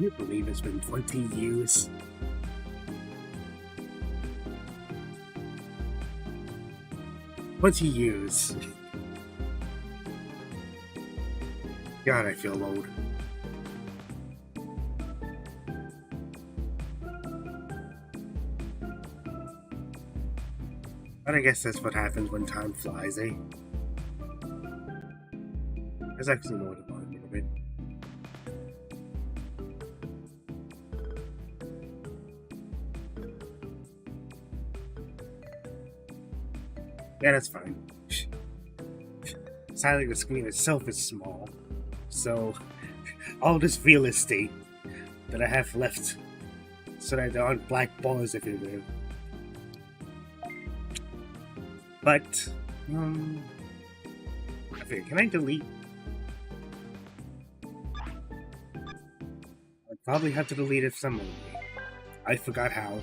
you believe it's been 20 years? $20 years. God, I feel old. But I guess that's what happens when time flies, eh? Let's actually know what about it a little bit. Yeah, that's fine. Sadly, the screen itself is small, so all this real estate that I have left, so that there aren't black bars everywhere. But, I figure, can I delete? I'd probably have to delete it some way. I forgot how.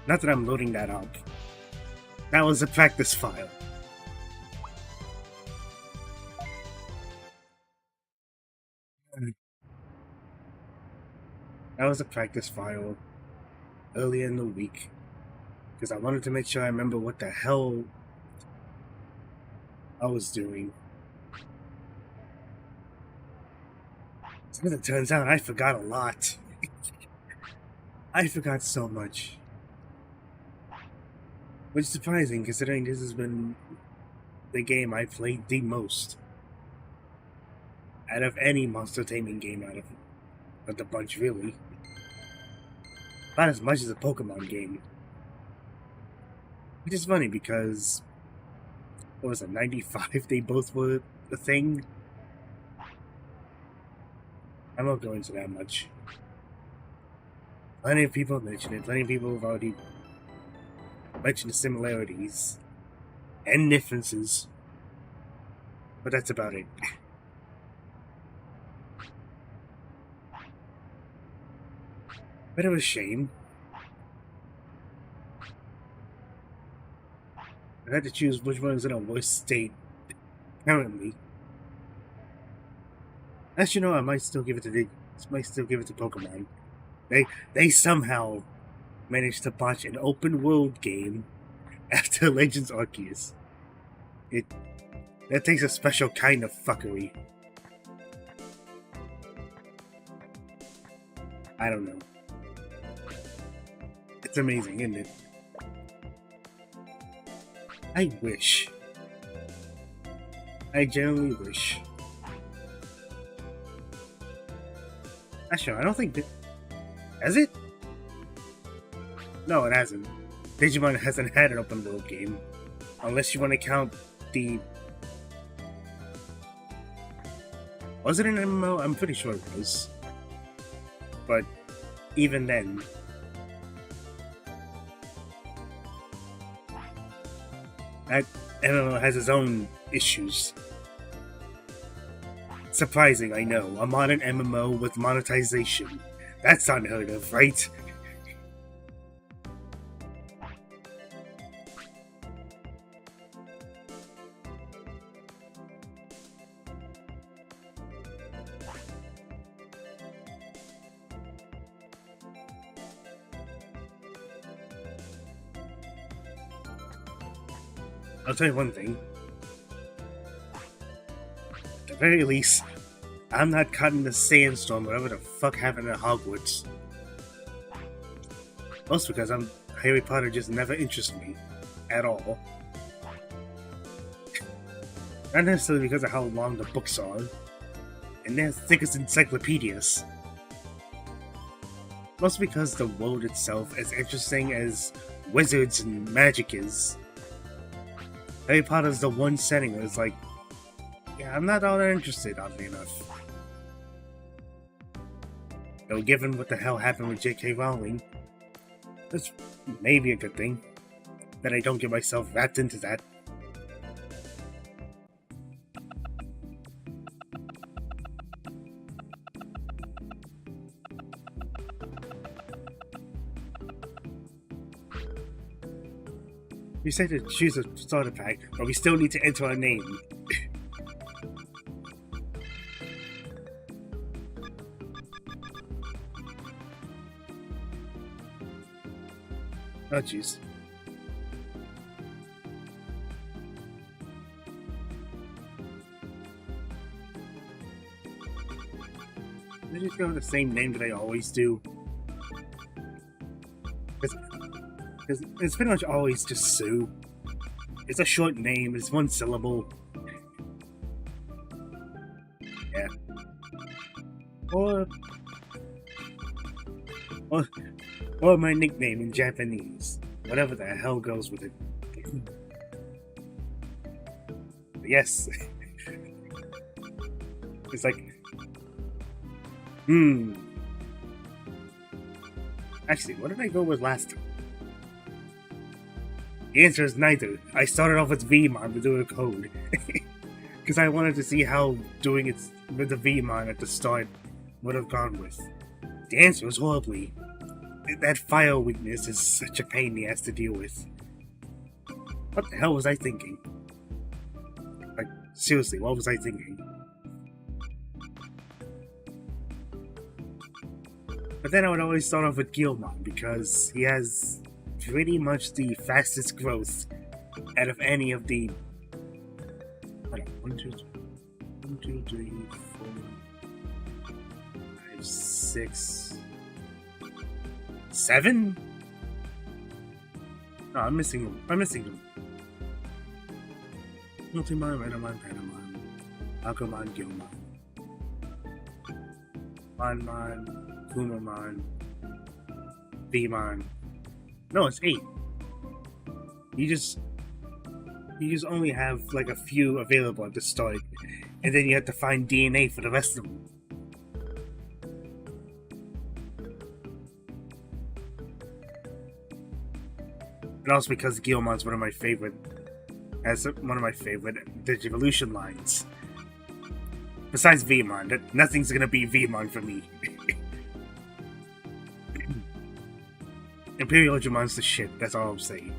Not that I'm loading that up. That was a practice file. That was a practice file earlier in the week. Because I wanted to make sure I remember what the hell I was doing. As it turns out, I forgot a lot. I forgot so much. Which is surprising, considering this has been the game I played the most. Out of any monster taming game of the bunch, really. Not as much as a Pokemon game. Which is funny because, what was it, 95? They both were a thing? I won't go into that much. Plenty of people mentioned it, plenty of people have already mentioned the similarities and differences. But that's about it. Bit of a shame. I had to choose which one is in a worse state currently. Actually, no, I might still give it to Pokemon. They somehow managed to botch an open world game after Legends Arceus. That takes a special kind of fuckery. I don't know. It's amazing, isn't it? I wish. I genuinely wish. Actually, I don't think that... Has it? No, it hasn't. Digimon hasn't had an open world game. Unless you want to count the... Was it an MMO? I'm pretty sure it was. But even then... that MMO has its own issues. Surprising, I know. A modern MMO with monetization. That's unheard of, right? I'll tell you one thing. At the very least, I'm not caught in the sandstorm, whatever the fuck happened at Hogwarts. Mostly because Harry Potter just never interested me. At all. Not necessarily because of how long the books are. And they're thick as encyclopedias. Mostly because the world itself, as interesting as wizards and magic is, Harry Potter's the one setting where it's like, yeah, I'm not all that interested, oddly enough. Though given what the hell happened with J.K. Rowling, that's maybe a good thing. That I don't get myself wrapped into that. We said to choose a starter pack, but we still need to enter our name. Oh, jeez. Did I just go with the same name that I always do? Because it's pretty much always just Sue. It's a short name, it's one syllable. Yeah. Or, or my nickname in Japanese. Whatever the hell goes with it. Yes. It's like, Actually, what did I go with last time? The answer is neither. I started off with VMon to do a code. Because I wanted to see how doing it with the VMon at the start would have gone with. The answer was horribly. That fire weakness is such a pain he has to deal with. What the hell was I thinking? Like, seriously, what was I thinking? But then I would always start off with Guilmon because he has pretty much the fastest growth out of any of the. Hold on, 1, 2, 3, 4, 5, 6, 7? No, I'm missing them. Multimon, Renamon, Patamon, Agumon, Guilmon, Monmon, Kumamon, Vmon. No, it's 8. You just only have like a few available at the start, and then you have to find DNA for the rest of them. And also because Guilmon's one of my favorite Digivolution lines. Besides Vmon, nothing's gonna beat Vmon for me. Imperial Digimon's the shit, that's all I'm saying.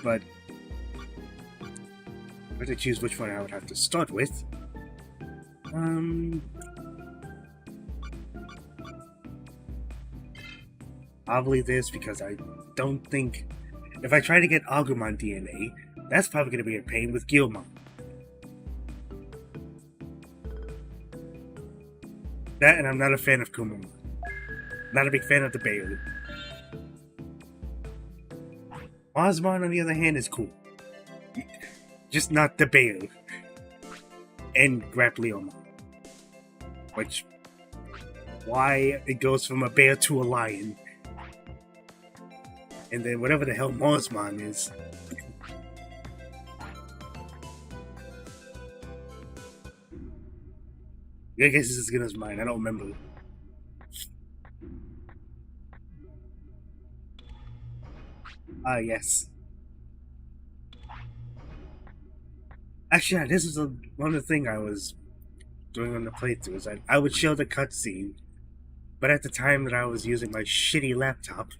But if I had to choose which one I would have to start with, probably this, because I don't think if I try to get Agumon DNA, that's probably going to be a pain with Guilmon. That, and I'm not a fan of Kumamon. Not a big fan of the Bailey. Osmon, on the other hand, is cool. Just not the Bailey. And Grappleomon. Which, why it goes from a bear to a lion. And then whatever the hell Mosmon is. I guess it's as good as mine, I don't remember. Yes. Actually, yeah, this is one of the things I was doing on the playthrough. Is I would show the cutscene, but at the time that I was using my shitty laptop,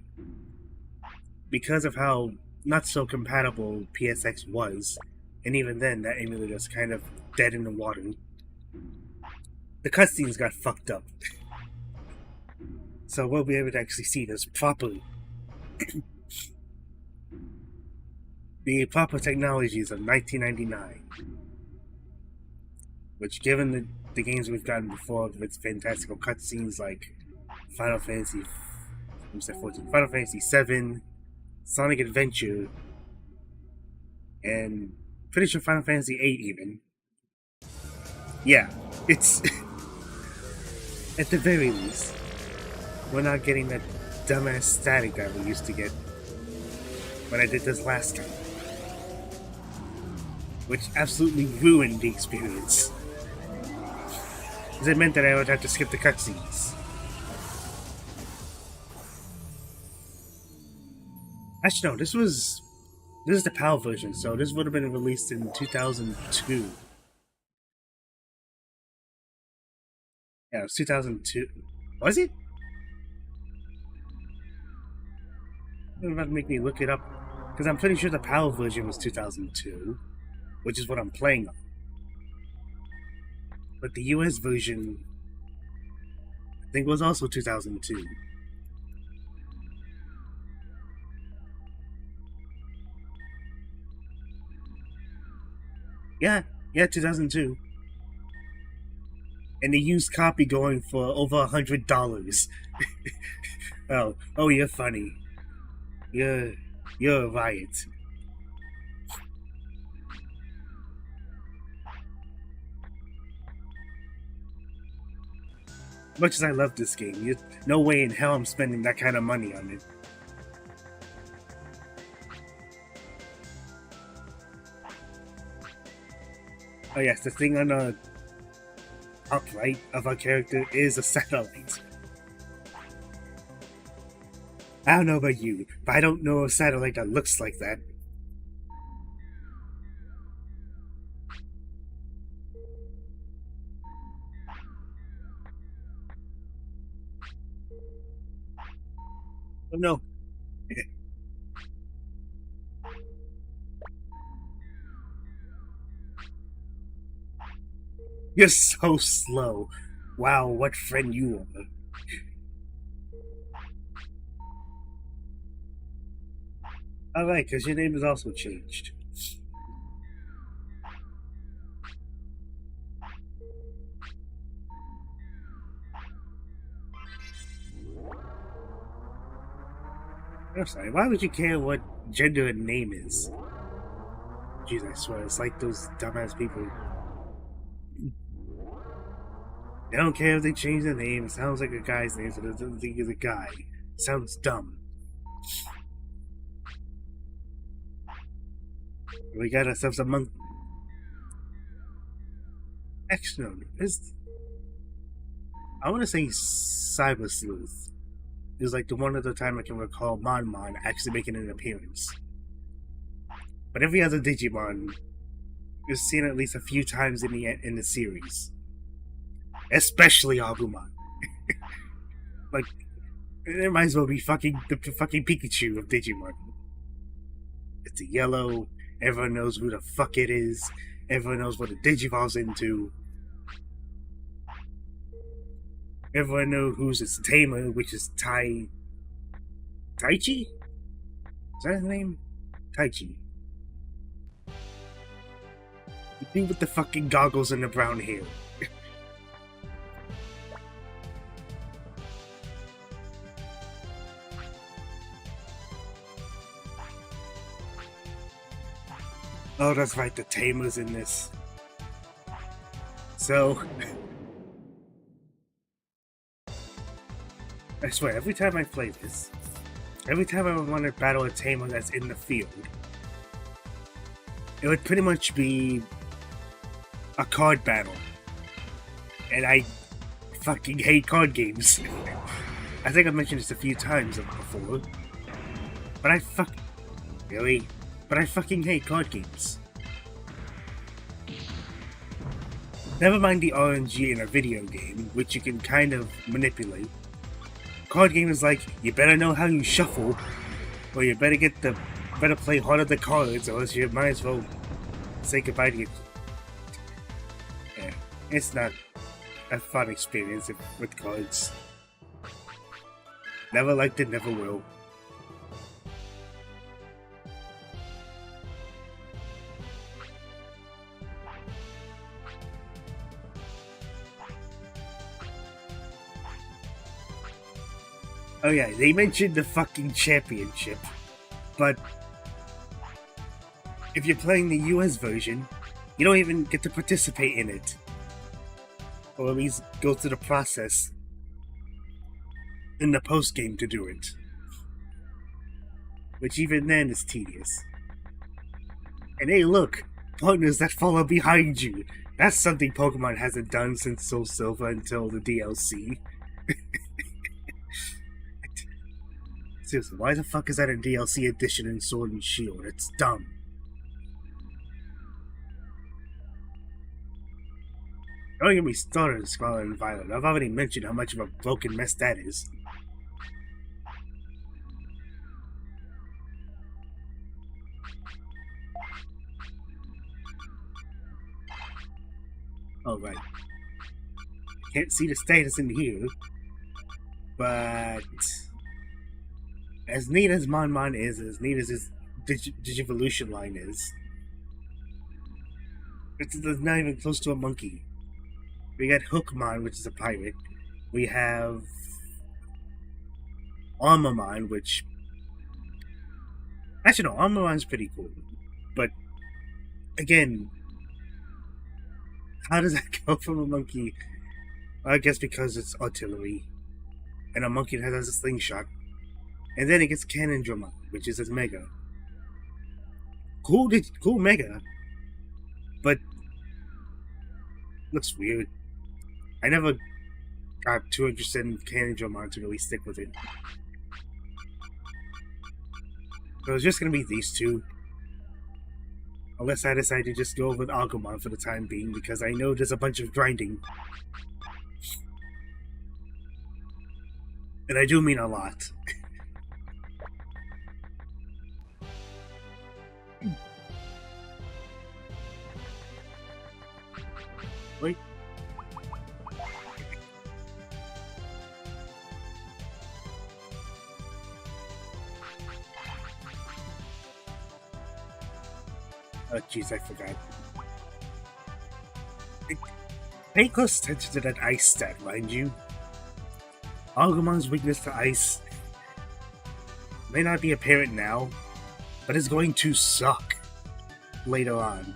because of how not so compatible PSX was, and even then, that emulator was kind of dead in the water, the cutscenes got fucked up. So we'll be able to actually see this properly. The proper technologies of 1999. Which, given the games we've gotten before with fantastical cutscenes like Final Fantasy 14, Final Fantasy 7, Sonic Adventure, and pretty sure Final Fantasy 8 even. Yeah, it's at the very least, we're not getting that dumbass static that we used to get when I did this last time. Which absolutely ruined the experience. Because it meant that I would have to skip the cutscenes. Actually, no, this is the PAL version, so this would have been released in 2002. Yeah, it was 2002. Was it? You're about to make me look it up. Because I'm pretty sure the PAL version was 2002. Which is what I'm playing on. But the US version, I think, was also 2002. Yeah, yeah, 2002. And the used copy going for over $100. Oh, you're funny. You're, you're a riot. Much as I love this game, no way in hell I'm spending that kind of money on it. Oh yes, the thing on the top right of our character is a satellite. I don't know about you, but I don't know a satellite that looks like that. Oh no. You're so slow. Wow, what friend you are. Alright, because your name is also changed. I'm sorry, why would you care what gender and name is? Jeez, I swear, it's like those dumbass people. They don't care if they change the name. It sounds like a guy's name, so they don't think he's a guy. Sounds dumb. We got ourselves a monk. Actually, no, I want to say Cyber Sleuth is like the one other time I can recall Mon actually making an appearance. But every other Digimon is seen at least a few times in the series, especially Agumon. Like, it might as well be the fucking Pikachu of Digimon. It's a yellow. Everyone knows who the fuck it is. Everyone knows what it Digivolves into. Everyone knows who's its tamer, which is Taichi? Is that his name? Taichi. The dude with the fucking goggles and the brown hair. Oh, that's right, the tamer's in this. So, I swear, every time I play this, every time I want to battle a tamer that's in the field, it would pretty much be a card battle. And I fucking hate card games. I think I've mentioned this a few times before. But Really? But I fucking hate card games. Never mind the RNG in a video game, which you can kind of manipulate. Card game is like, you better know how you shuffle, or you better play harder the cards, or else you might as well say goodbye to your... Yeah, it's not a fun experience with cards. Never liked it, never will. Oh yeah, they mentioned the fucking championship, but if you're playing the US version, you don't even get to participate in it. Or at least go through the process in the post-game to do it. Which even then is tedious. And hey look, partners that follow behind you. That's something Pokemon hasn't done since Soul Silver until the DLC. Seriously, why the fuck is that a DLC edition in Sword and Shield? It's dumb. Don't get me started on Scarlet and Violet. I've already mentioned how much of a broken mess that is. Oh, right. Can't see the status in here, but as neat as Mon is, as neat as his Digivolution line is, It's not even close to a monkey. We got Hookmon, which is a pirate. We have Armormon, which... Actually, no, Armormon's pretty cool. But, again, how does that go from a monkey? I guess because it's artillery. And a monkey that has a slingshot. And then it gets Cannondramon, which is its mega. Cool mega. But, looks weird. I never got too interested in Cannondramon to really stick with it. So it's just gonna be these two. Unless I decide to just go with Agumon for the time being, because I know there's a bunch of grinding. And I do mean a lot. Wait. Oh, jeez, I forgot. Pay close attention to that ice stat, mind you. Agumon's weakness to ice may not be apparent now, but is going to suck later on.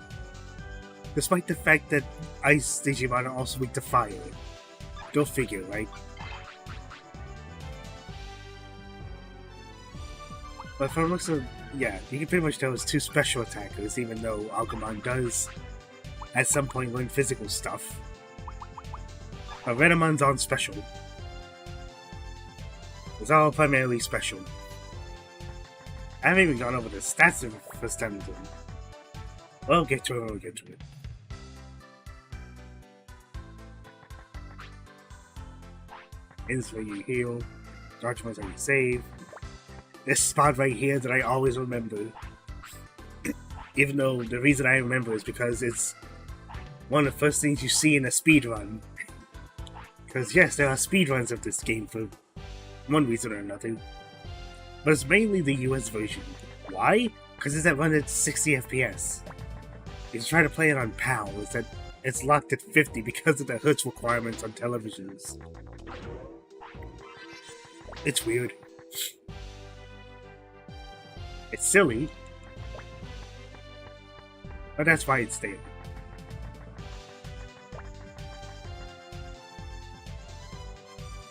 Despite the fact that ice Digimon are also weak to fire. Go figure, right? But from looks of, yeah, you can pretty much tell it's two special attackers, even though Agumon does at some point learn physical stuff. But Renamon's on special. It's all primarily special. I haven't even gone over the stats of the first time. We'll get to it, Is where you heal, dodge ones where you save. This spot right here that I always remember. Even though the reason I remember is because it's one of the first things you see in a speedrun. Because yes, there are speedruns of this game for one reason or another. But it's mainly the US version. Why? Because it's at run at 60 FPS. If you try to play it on PAL, it's locked at 50 because of the hertz requirements on televisions. It's weird. It's silly. But that's why it's there.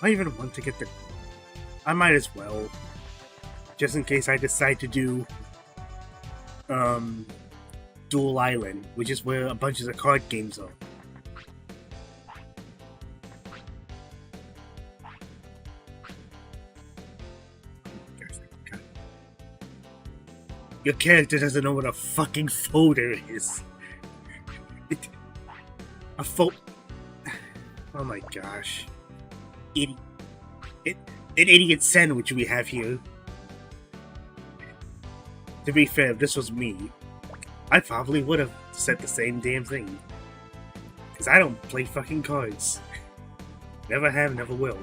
I even want to get the... I might as well. Just in case I decide to do... Dual Island, which is where a bunch of the card games are. Your character doesn't know what a fucking folder is. A Oh my gosh. An idiot sandwich we have here. To be fair, if this was me, I probably would have said the same damn thing. Because I don't play fucking cards. Never have, never will.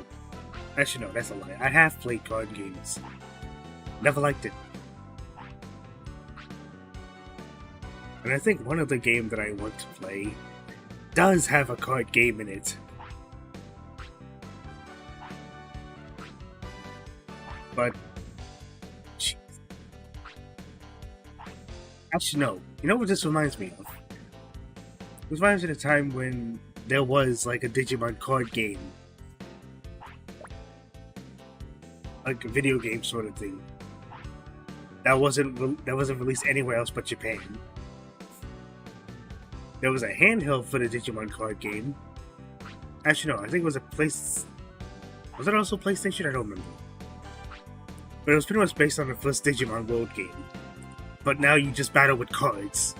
Actually, no, that's a lie. I have played card games. Never liked it. And I think one of the games that I want to play does have a card game in it. But... Jeez. Actually, no. You know what this reminds me of? This reminds me of a time when there was like a Digimon card game. Like a video game sort of thing. That wasn't released anywhere else but Japan. There was a handheld for the Digimon card game. Actually, no, I think it was a place. Was it also PlayStation? I don't remember. But it was pretty much based on the first Digimon World game. But now you just battle with cards.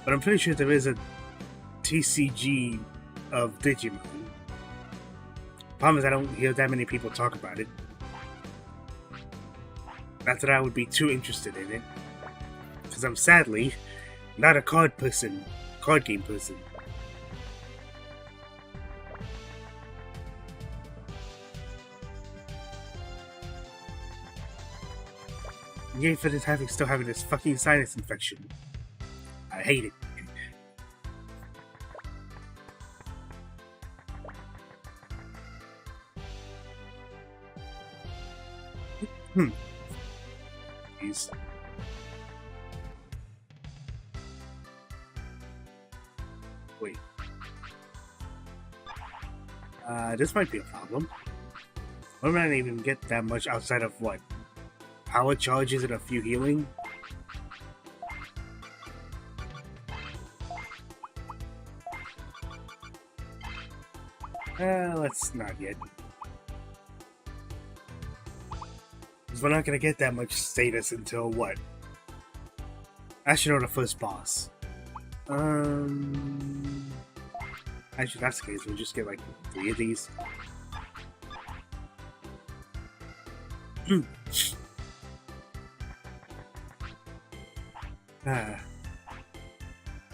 But I'm pretty sure there is a TCG of Digimon. Problem is I don't hear that many people talk about it. Not that I would be too interested in it. Because I'm sadly not a card game person. Yay for this still having this fucking sinus infection. I hate it. Jeez. Wait. This might be a problem. I might not even get that much outside of what? Power charges and a few healing? Let's not yet. Because we're not gonna get that much status until what? Actually, no, the first boss. Actually, that's the case. We'll just get like 3 of these.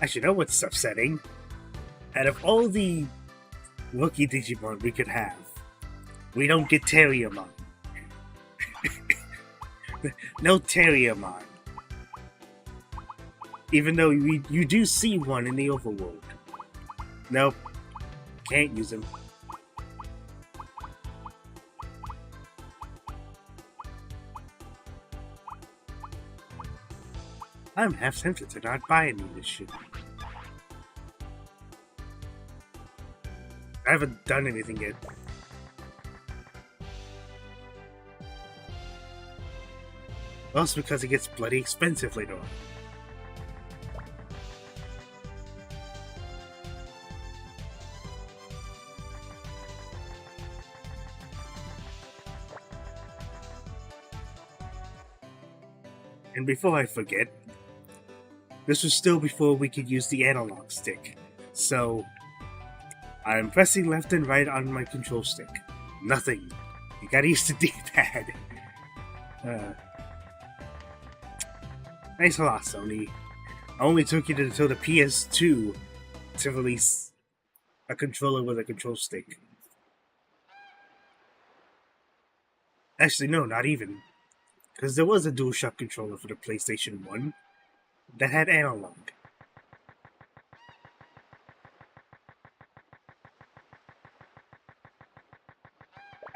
Actually, you know what's upsetting? Out of all the rookie Digimon we could have, we don't get Terriermon. No Terriermon. Even though you do see one in the overworld. Nope. Can't use him. I'm half tempted to not buy any of this shit. I haven't done anything yet. Also because it gets bloody expensive later on. And before I forget, this was still before we could use the analog stick, so I'm pressing left and right on my control stick. Nothing. You gotta use the D-pad. Thanks a lot, Sony. I only took it until the PS2 to release a controller with a control stick. Actually, no, not even. Because there was a DualShock controller for the PlayStation 1 that had analog.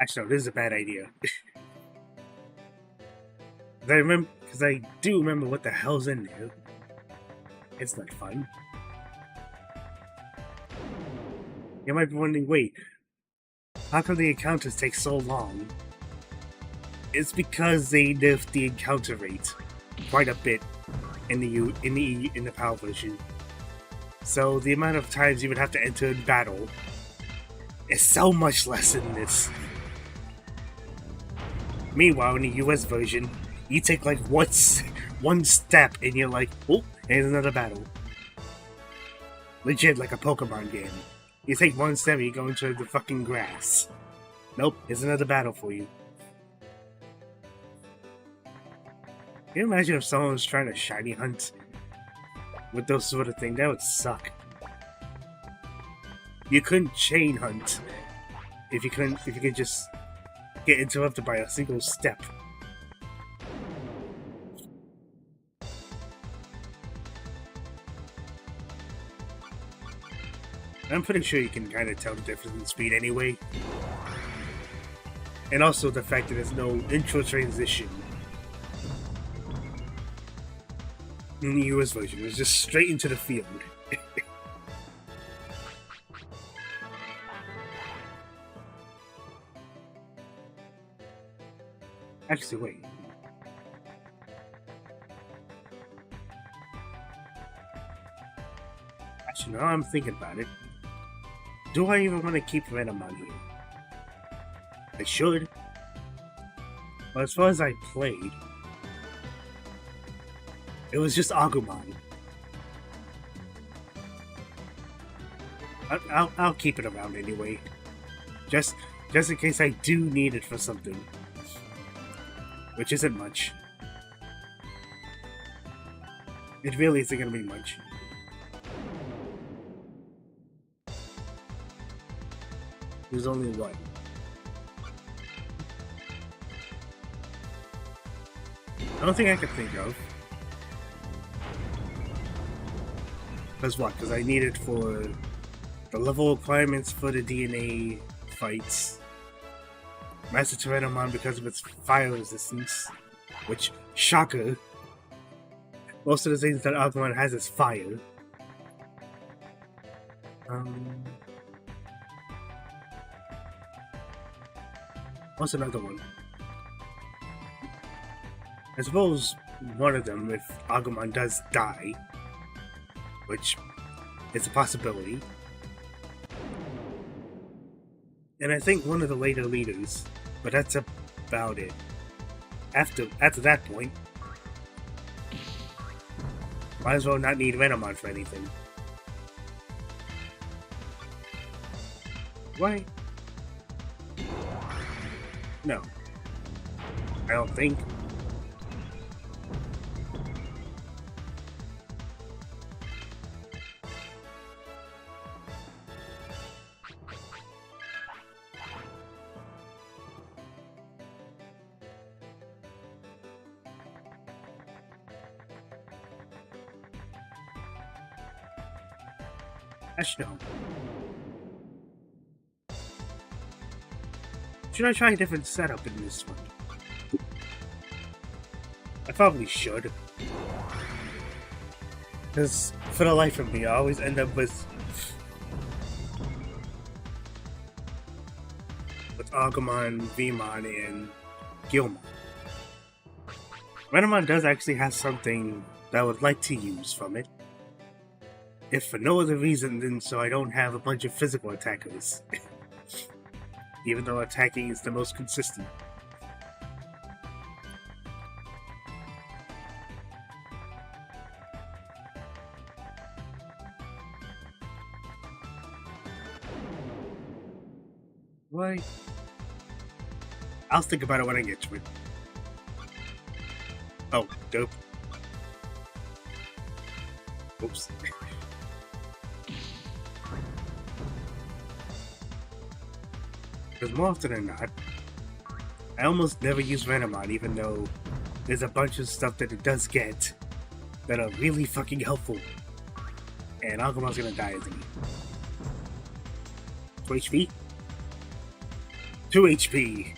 Actually, no, this is a bad idea. Because I do remember what the hell's in there. It's not fun. You might be wondering, wait, how come the encounters take so long? It's because they nerfed the encounter rate quite a bit in the PAL version. So the amount of times you would have to enter in battle is so much less in this. Meanwhile, in the US version, you take like one step and you're like, oh, here's another battle. Legit, like a Pokemon game. You take one step and you go into the fucking grass. Nope, here's another battle for you. Can you imagine if someone was trying to shiny hunt with those sort of things? That would suck. You couldn't chain hunt if you could just get interrupted by a single step. I'm pretty sure you can kind of tell the difference in speed anyway. And also the fact that there's no intro transition in the US version. It's just straight into the field. Actually, wait. Actually, now I'm thinking about it. Do I even want to keep Renamon here? I should. But as far as I played, it was just Agumon. I'll keep it around anyway. Just in case I do need it for something. Which isn't much. It really isn't gonna be much. There's only one. I don't think I can think of. Because what? Because I need it for the level requirements for the DNA fights. Master Tyrannomon because of its fire resistance. Which, shocker, most of the things that Agumon has is fire. What's another one? I suppose one of them, if Agumon does die, which is a possibility. And I think one of the later leaders, but that's about it. After that point, might as well not need Renamon for anything. Why? No. I don't think. Actually, no. Should I try a different setup in this one? I probably should. Because for the life of me, I always end up with Agumon, Vmon, and Gilmon. Renamon does actually have something that I would like to use from it. If for no other reason than so I don't have a bunch of physical attackers. Even though attacking is the most consistent. Why? I'll think about it when I get to it. Oh, dope. Oops. Because more often than not, I almost never use Renamon, even though there's a bunch of stuff that it does get that are really fucking helpful. And Agumon's gonna die, isn't he? 2 HP? 2 HP!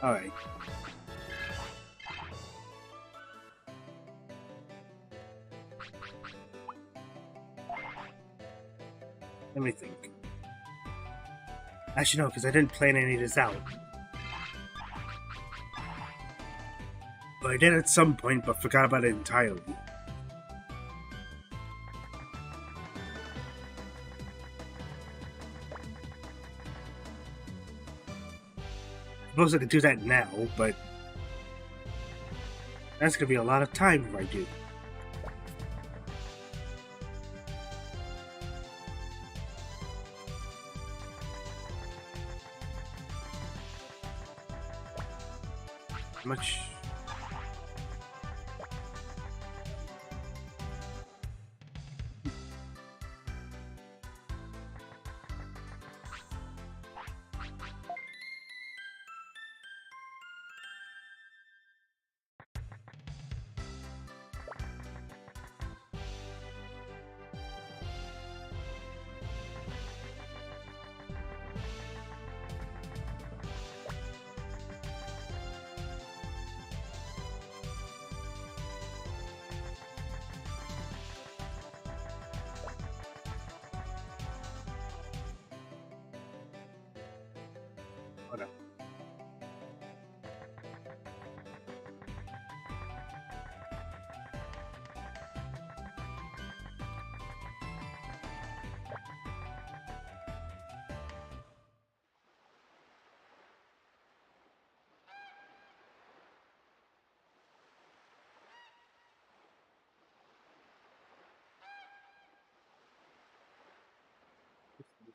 Alright. Let me think. Actually, no, because I didn't plan any of this out. But I did at some point, but forgot about it entirely. I suppose I could do that now, but that's gonna be a lot of time if I do. Much. Hold on.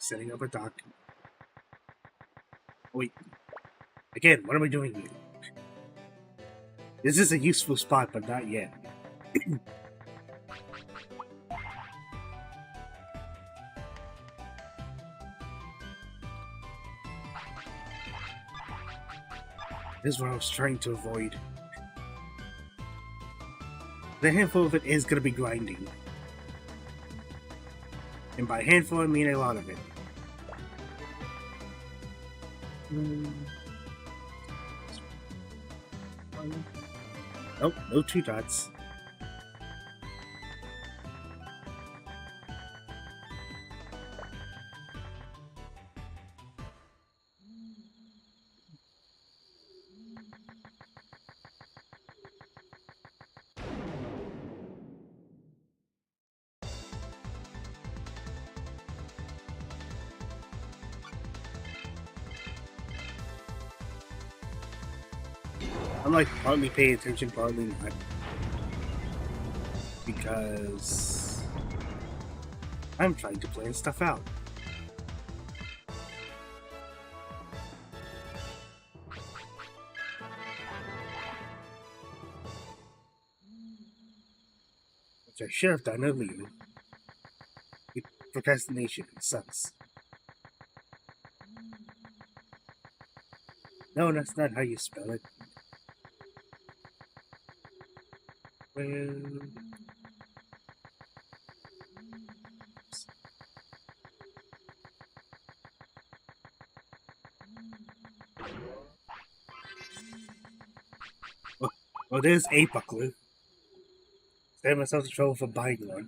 Setting up a dock. Wait. Again, what am I doing here? This is a useful spot, but not yet. This is what I was trying to avoid. The handful of it is going to be grinding. And by handful, I mean a lot of it. Nope, no 2 dots. I'm like partly paying attention, partly not. Because I'm trying to plan stuff out. Which I should have done earlier. Procrastination sucks. No, that's not how you spell it. Well... Well, there's a buckler. Save myself the trouble for buying one.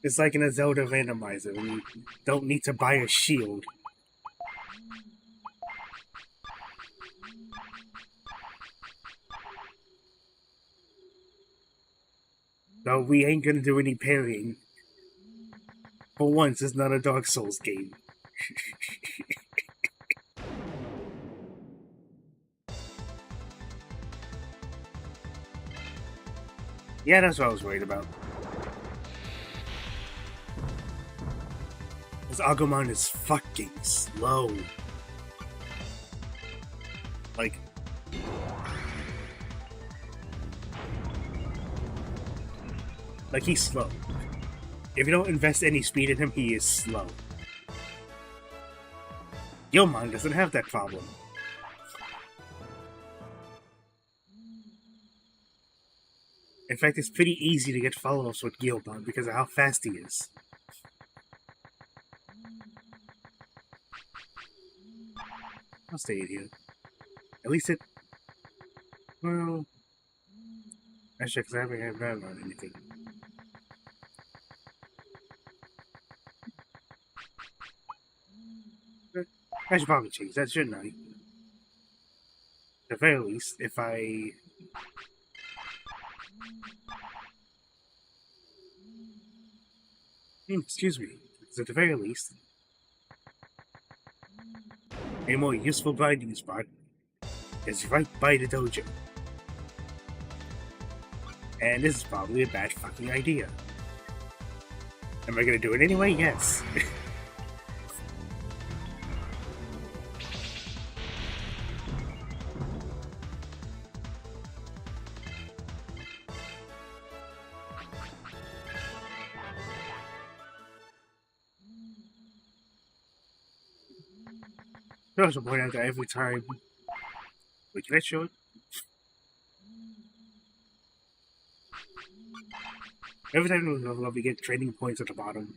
It's like in a Zelda randomizer when you don't need to buy a shield. No, we ain't gonna do any parrying. For once, it's not a Dark Souls game. Yeah, that's what I was worried about. This Agumon is fucking slow. Like... he's slow. If you don't invest any speed in him, he is slow. Digimon doesn't have that problem. In fact, it's pretty easy to get follow-ups with Digimon because of how fast he is. I'll stay in here. At least it... Well... Actually, because I haven't had that on anything. I should probably change that, shouldn't I? At the very least, if I... excuse me. At the very least, a more useful grinding spot is right by the dojo. And this is probably a bad fucking idea. Am I gonna do it anyway? Yes. I also point out that every time... Wait, can I show it? Every time we level up, we get training points at the bottom.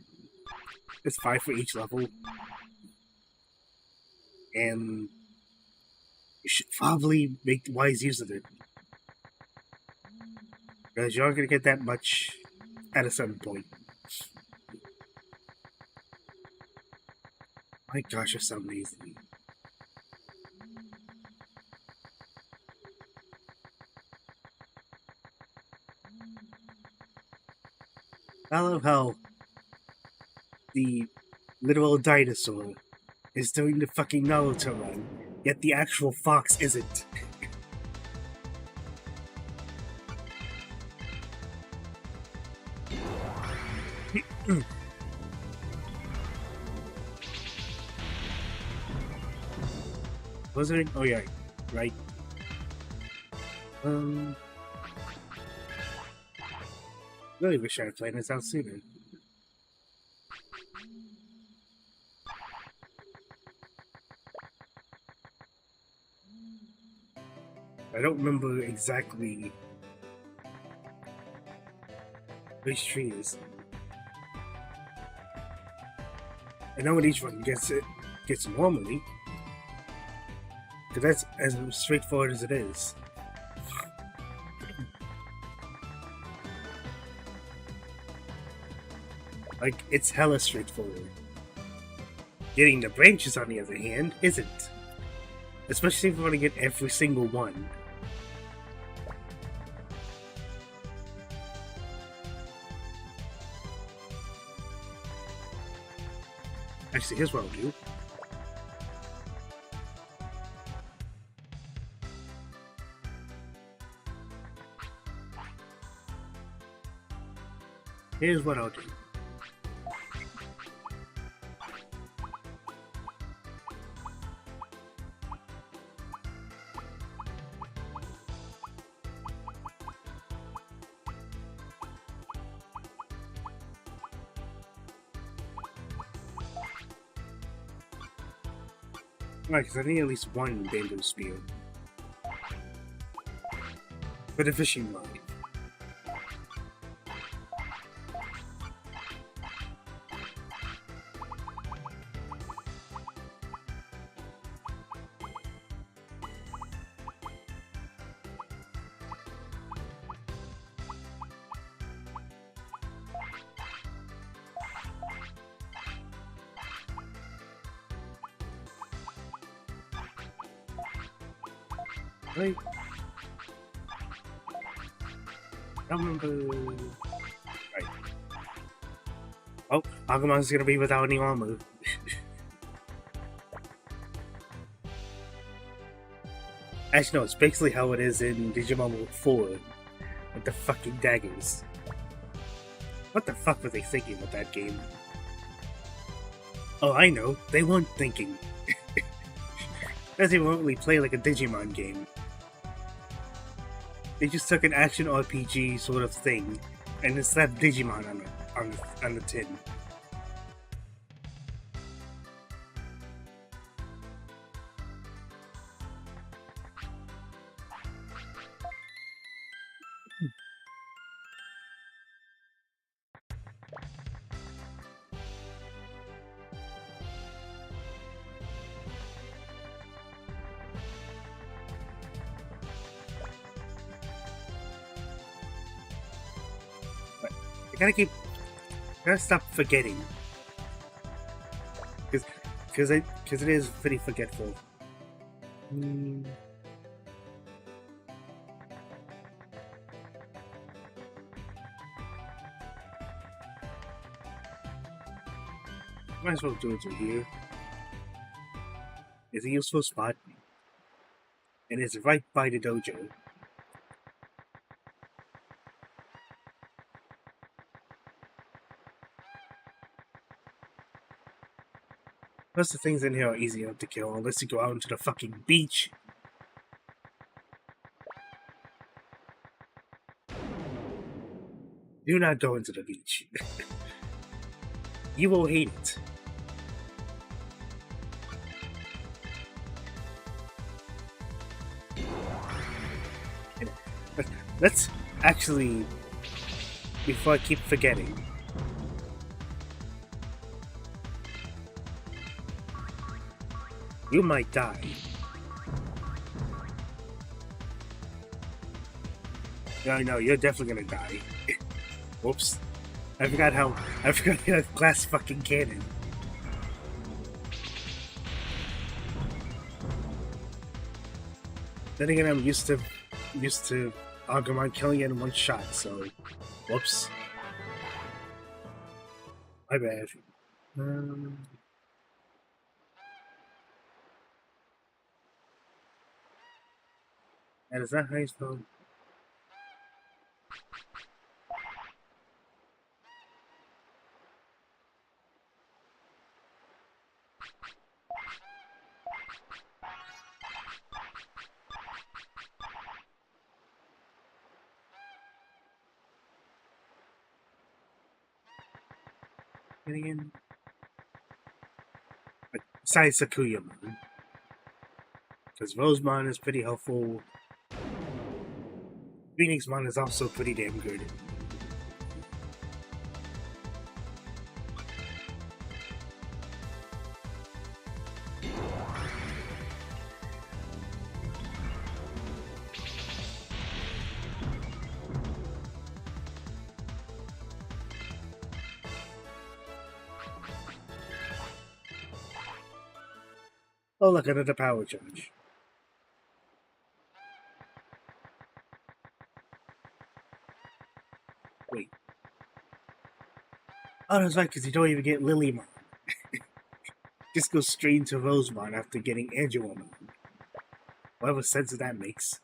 It's 5 for each level. And... you should probably make wise use of it. Because you're not going to get that much at a certain point. My gosh, you're so amazing. I love how the literal dinosaur is doing the fucking Naruto run, yet the actual fox isn't. Was it? Oh yeah, right. Really wish I had played this out sooner. I don't remember exactly which tree is. I know when each one gets normally, because that's as straightforward as it is. Like, it's hella straightforward. Getting the branches, on the other hand, isn't. Especially if you want to get every single one. Actually, here's what I'll do. Here's what I'll do. Right, because I need at least one bamboo spear. For the fishing line. Right. I don't remember. Right. Oh, Agumon's gonna be without any armor. Actually, no, it's basically how it is in Digimon 4 with the fucking daggers. What the fuck were they thinking with that game? Oh, I know. They weren't thinking. Because they won't really play like a Digimon game. They just took an action RPG sort of thing and just slapped Digimon on the tin. Gotta stop forgetting, because it is pretty forgetful. Might as well do it here. It's a useful spot, and it's right by the dojo. Plus, the things in here are easy enough to kill, unless you go out into the fucking beach. Do not go into the beach. You will hate it. Let's actually, before I keep forgetting, you might die. No, you're definitely gonna die. Whoops. I forgot you had a glass fucking cannon. Then again, I'm used to Agumon killing it in one shot, so whoops. My bad. And is that how you spell? Again? Besides Sakuyamon. Because Rosemon is pretty helpful. Phoenixmon is also pretty damn good. Oh, look, another power charge. Wait. Oh, that's right, because you don't even get Lilymon. Just go straight into Rosemon after getting Angelomon. Whatever sense that makes.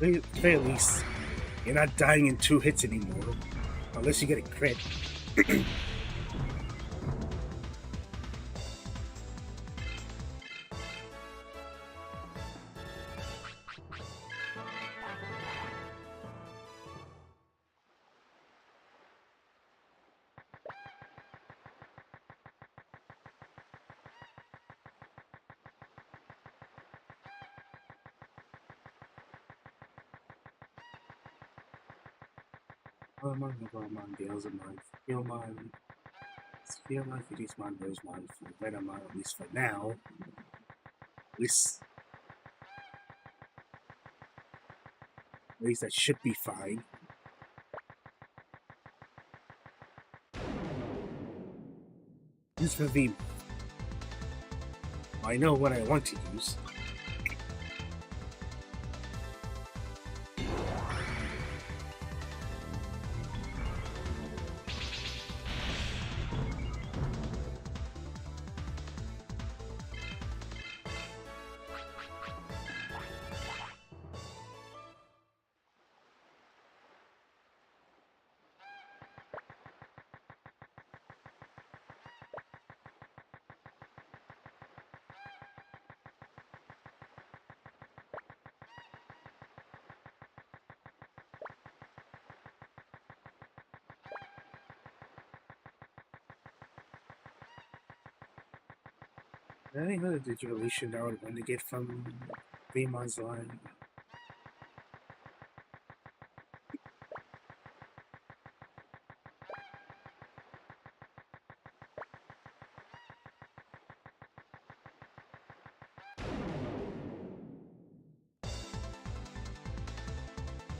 At the very least, you're not dying in 2 hits anymore. Unless you get a crit. Ormon, Novarmon, Beelzemon, Feelmon, Feelmon, Phoenixmon, Rosemon, Venomon, at least for now. At least that should be fine. Use for V. I know what I want to use. Any other Digivolution I would want to get from Veemon's line?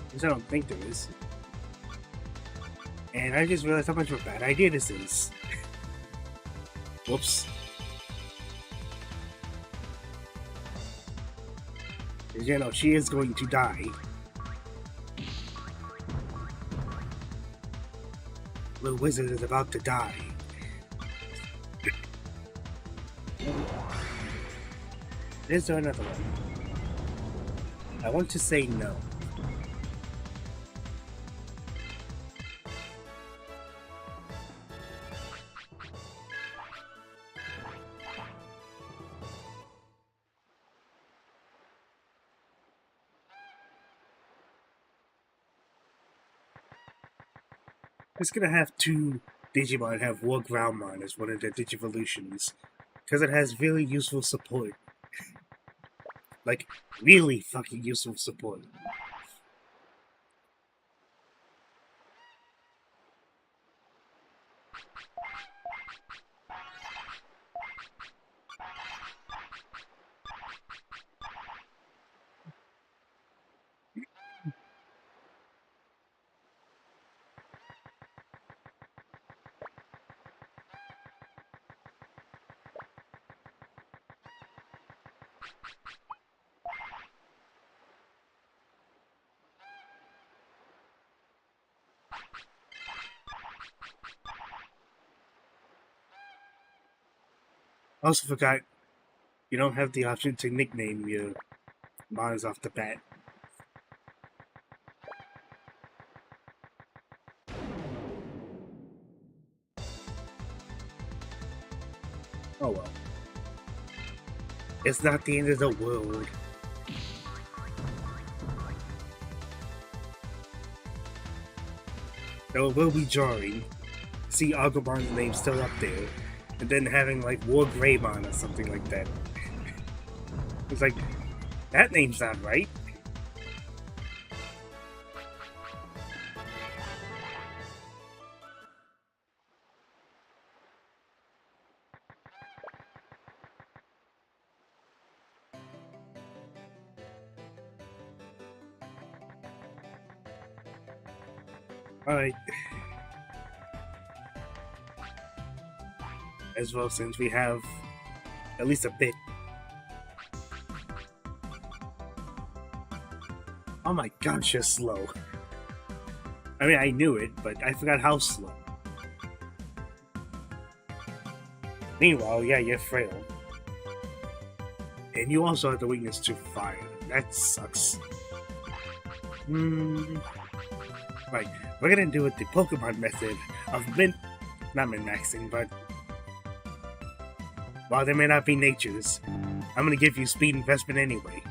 Because I don't think there is. And I just realized how much of a bad idea this is. Whoops. You know, she is going to die. The wizard is about to die. Is there another one? I want to say no. It's gonna have 2 Digimon have War Groundmon as one of their Digivolutions. Because it has really useful support. Like, really fucking useful support. I also forgot, you don't have the option to nickname your mons off the bat. Oh well. It's not the end of the world. Though it will be jarring to see Agumon's name still up there, and then having like War Greymon or something like that. It's like, that name's not right. Alright. As well, since we have at least a bit. Oh my gosh, you're slow. I mean, I knew it, but I forgot how slow. Meanwhile, yeah, you're frail. And you also have the weakness to fire. That sucks. Right, we're gonna do it the Pokemon method of not min-maxing, but while there may not be natures, I'm gonna give you speed investment anyway.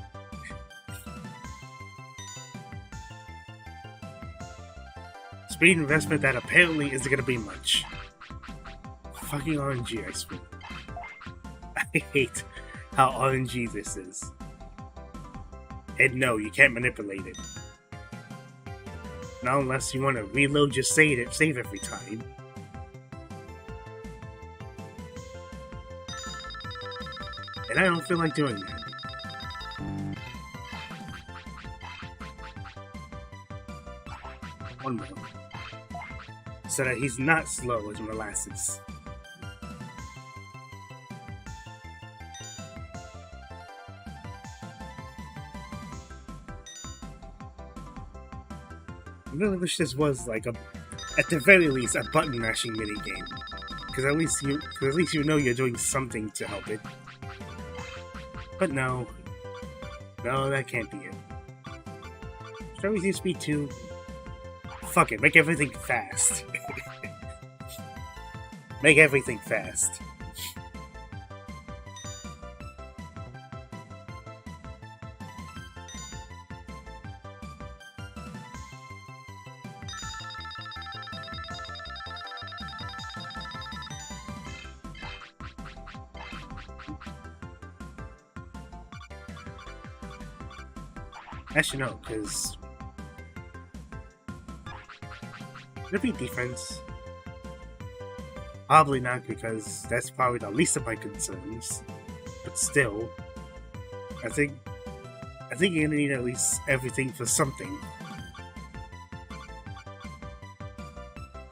Speed investment that apparently isn't gonna be much. Fucking RNG, I swear. I hate how RNG this is. And no, you can't manipulate it. Not unless you want to reload your save every time. And I don't feel like doing that. One more. So that he's not slow as molasses. I really wish this was like at the very least, a button mashing minigame. Because at least you know you're doing something to help it. But no, that can't be it. Shall we use speed 2? Fuck it, make everything fast. Make everything fast. Actually, no, because it'd be defense. Probably not, because that's probably the least of my concerns. But still, I think you're gonna need at least everything for something.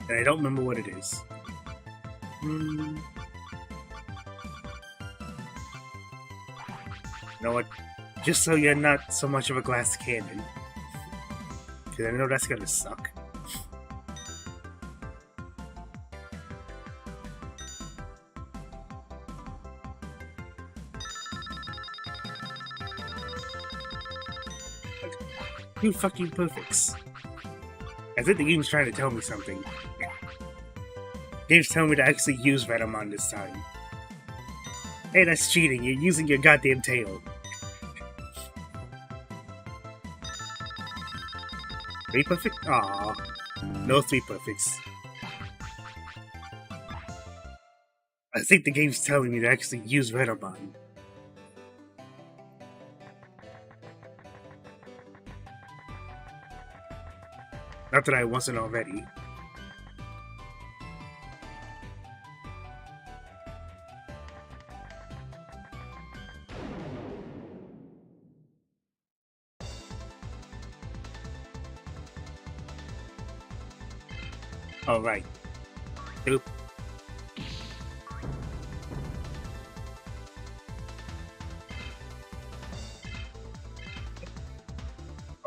And I don't remember what it is. You know what? Just so you're not so much of a glass cannon. Because I know that's gonna suck. Two fucking perfects. I think the game's trying to tell me something. Game's telling me to actually use Venomon this time. Hey, that's cheating. You're using your goddamn tail. 3 perfect? Aww. No 3 perfects. I think the game's telling me to actually use Venomon. Not that I wasn't already. Alright. Oop.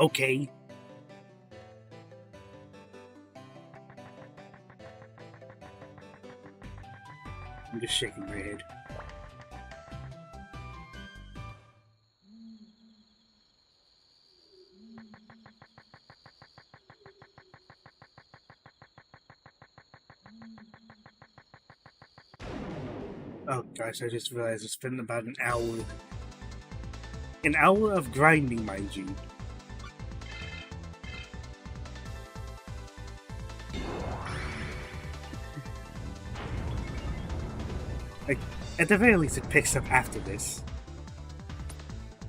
Okay. I'm just shaking my head. Oh gosh, I just realized I spent about an hour. An hour of grinding, mind you. Like, at the very least, it picks up after this.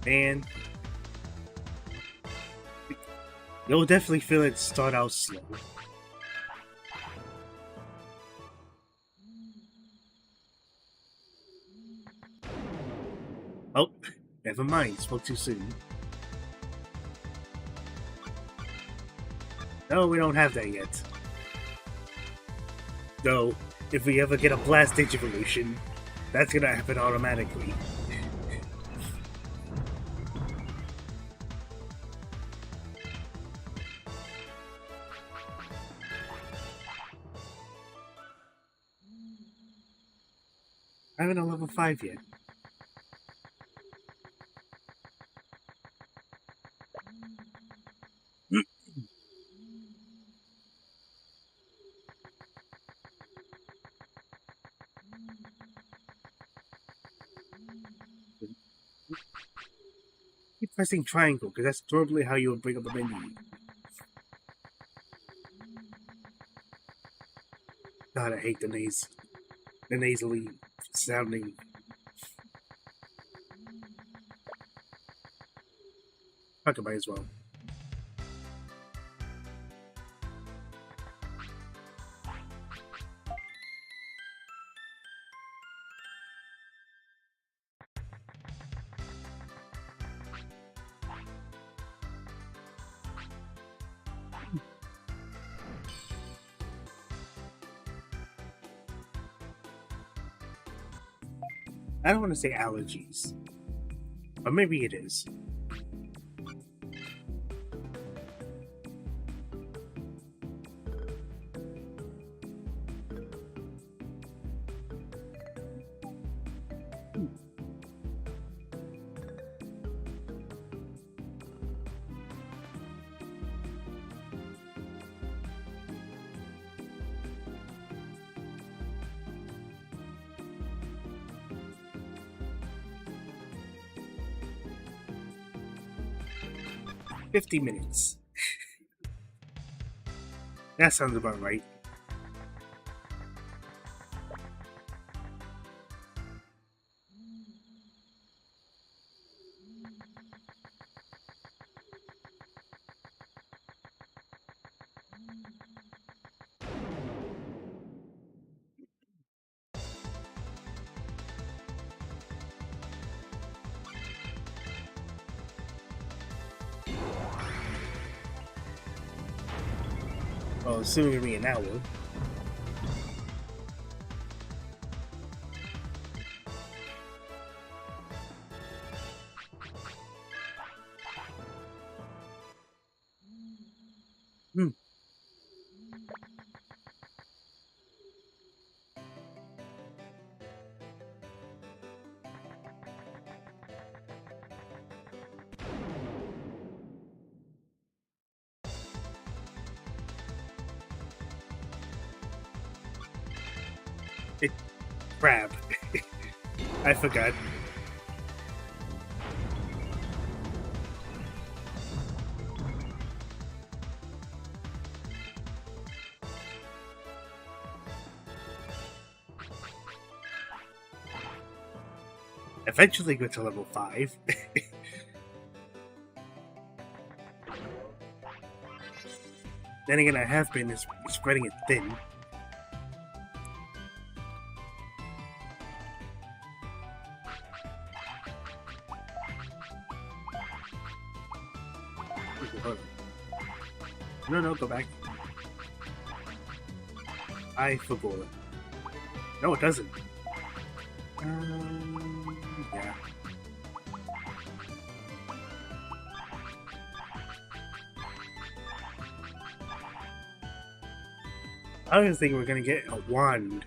And you'll definitely feel it start out slow. Oh, never mind, spoke too soon. No, we don't have that yet. Though, if we ever get a Blast Digivolution, that's gonna happen automatically. I haven't a level 5 yet. Keep pressing triangle, because that's normally how you would bring up the menu. God, I hate the nasally sounding. Fuck it, might as well. I don't want to say allergies, but maybe it is. $50 minutes. That sounds about right. Well, assuming it'll be an hour. Crab. I forgot. Eventually go to level 5. Then again, I have been spreading it thin. No, go back. I forgot. No, it doesn't. Yeah. I was thinking we're gonna get a wand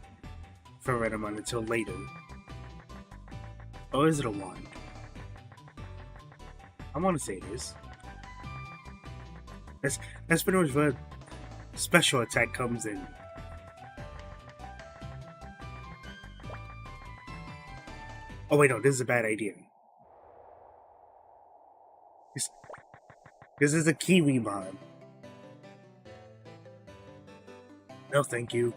for Redamon until later. Or is it a wand? I want to say it is. That's pretty much where special attack comes in. Oh wait, no, this is a bad idea. This is a Kiwimon. No, thank you.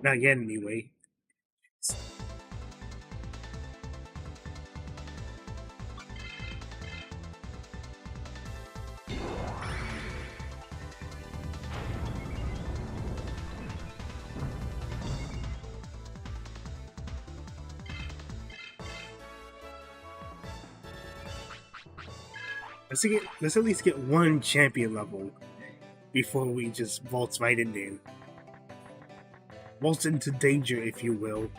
Not yet, anyway. Let's at least get one champion level before we just waltz right in there. Waltz into danger, if you will.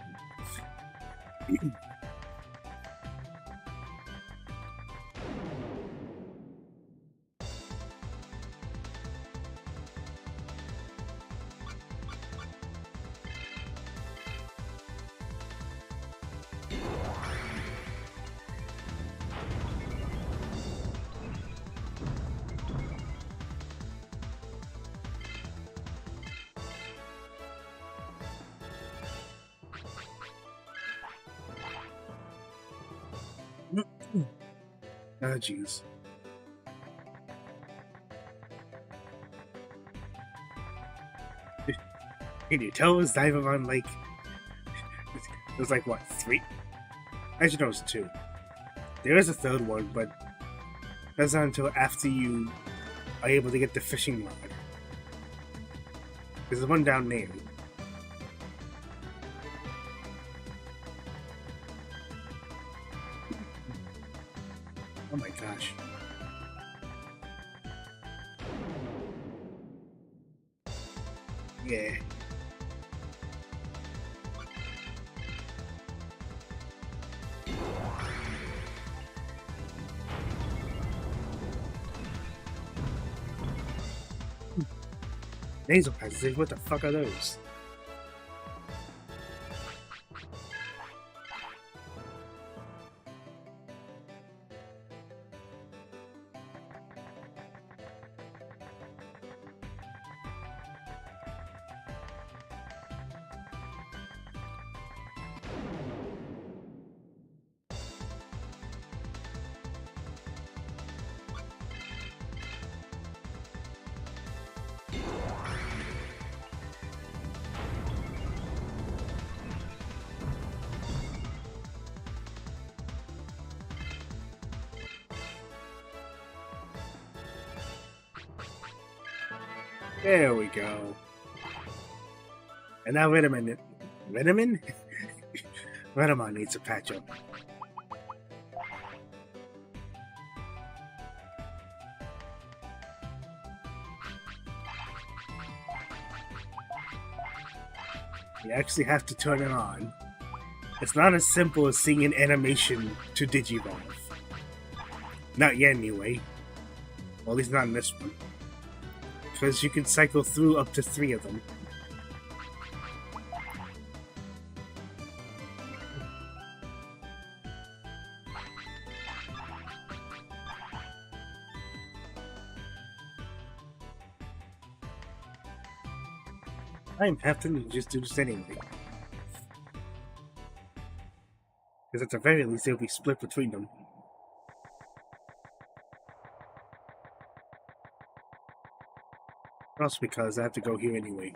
Ah, jeez. Can you tell us Digimon like there's like what, 3? Actually, no, it was 2. There is a third one, but that's not until after you are able to get the fishing rod. There's one down there. Oh my gosh. Yeah. Nasal passages, what the fuck are those? There we go. And now Venomon. Venomon? Venomon needs a patch up. You actually have to turn it on. It's not as simple as seeing an animation to Digivolve. Not yet, anyway. Well, at least not in this one. Because you can cycle through up to 3 of them. I'm tempted to just do this anyway. Because at the very least, it'll be split between them. Also because I have to go here anyway.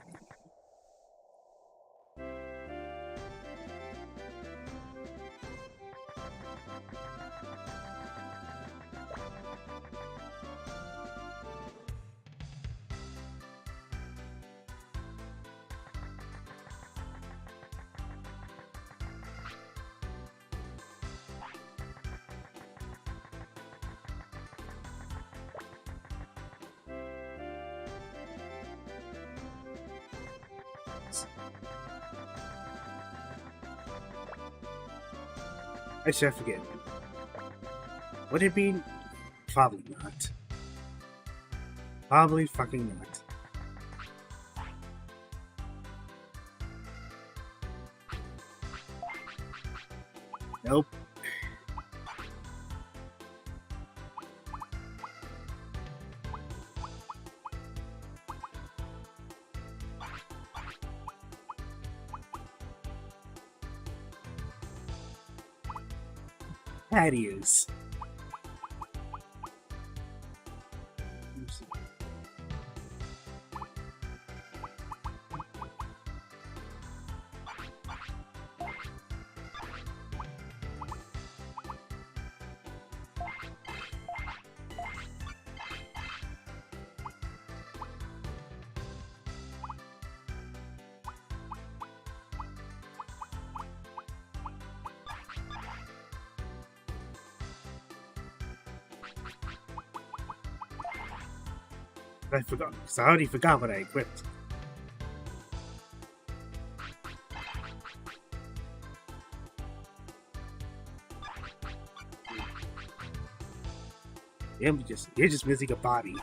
Actually, I forget. Would it be? Probably not. Probably fucking not. Nope. cat ears. I forgot, because I already forgot what I equipped. You're just missing a body.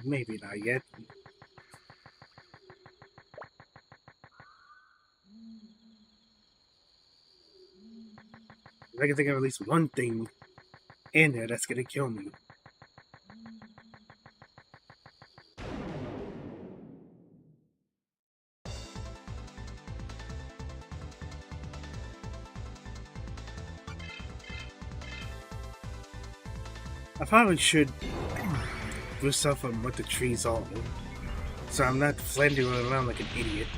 Maybe not yet. I can think of at least one thing in there that's gonna kill me. I probably should do stuff on what the trees are, so I'm not floundering around like an idiot.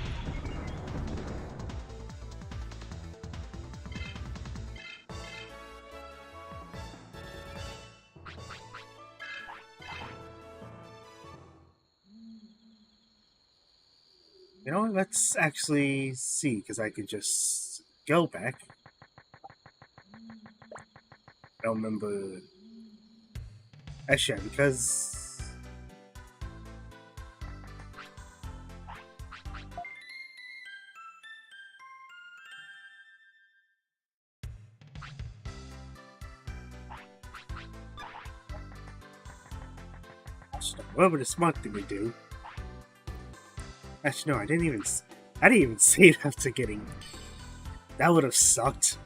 You know, let's actually see, because I could just go back. I don't remember. Actually, because what would a smart thing to do? Actually, no, I didn't even save after getting. That would have sucked.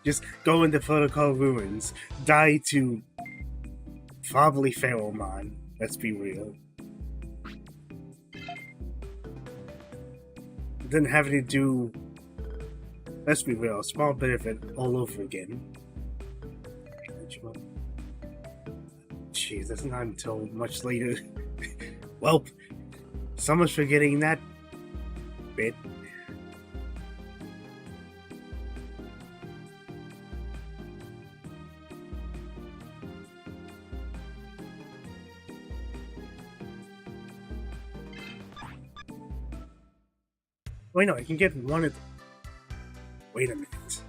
Just go into Protocol Ruins, die to probably Pheromon. Let's be real. Then having to do, let's be real, a small bit of it all over again. Jeez, that's not until much later. Well, so much for getting that bit. Wait, no, I can get one of them. Wait a minute.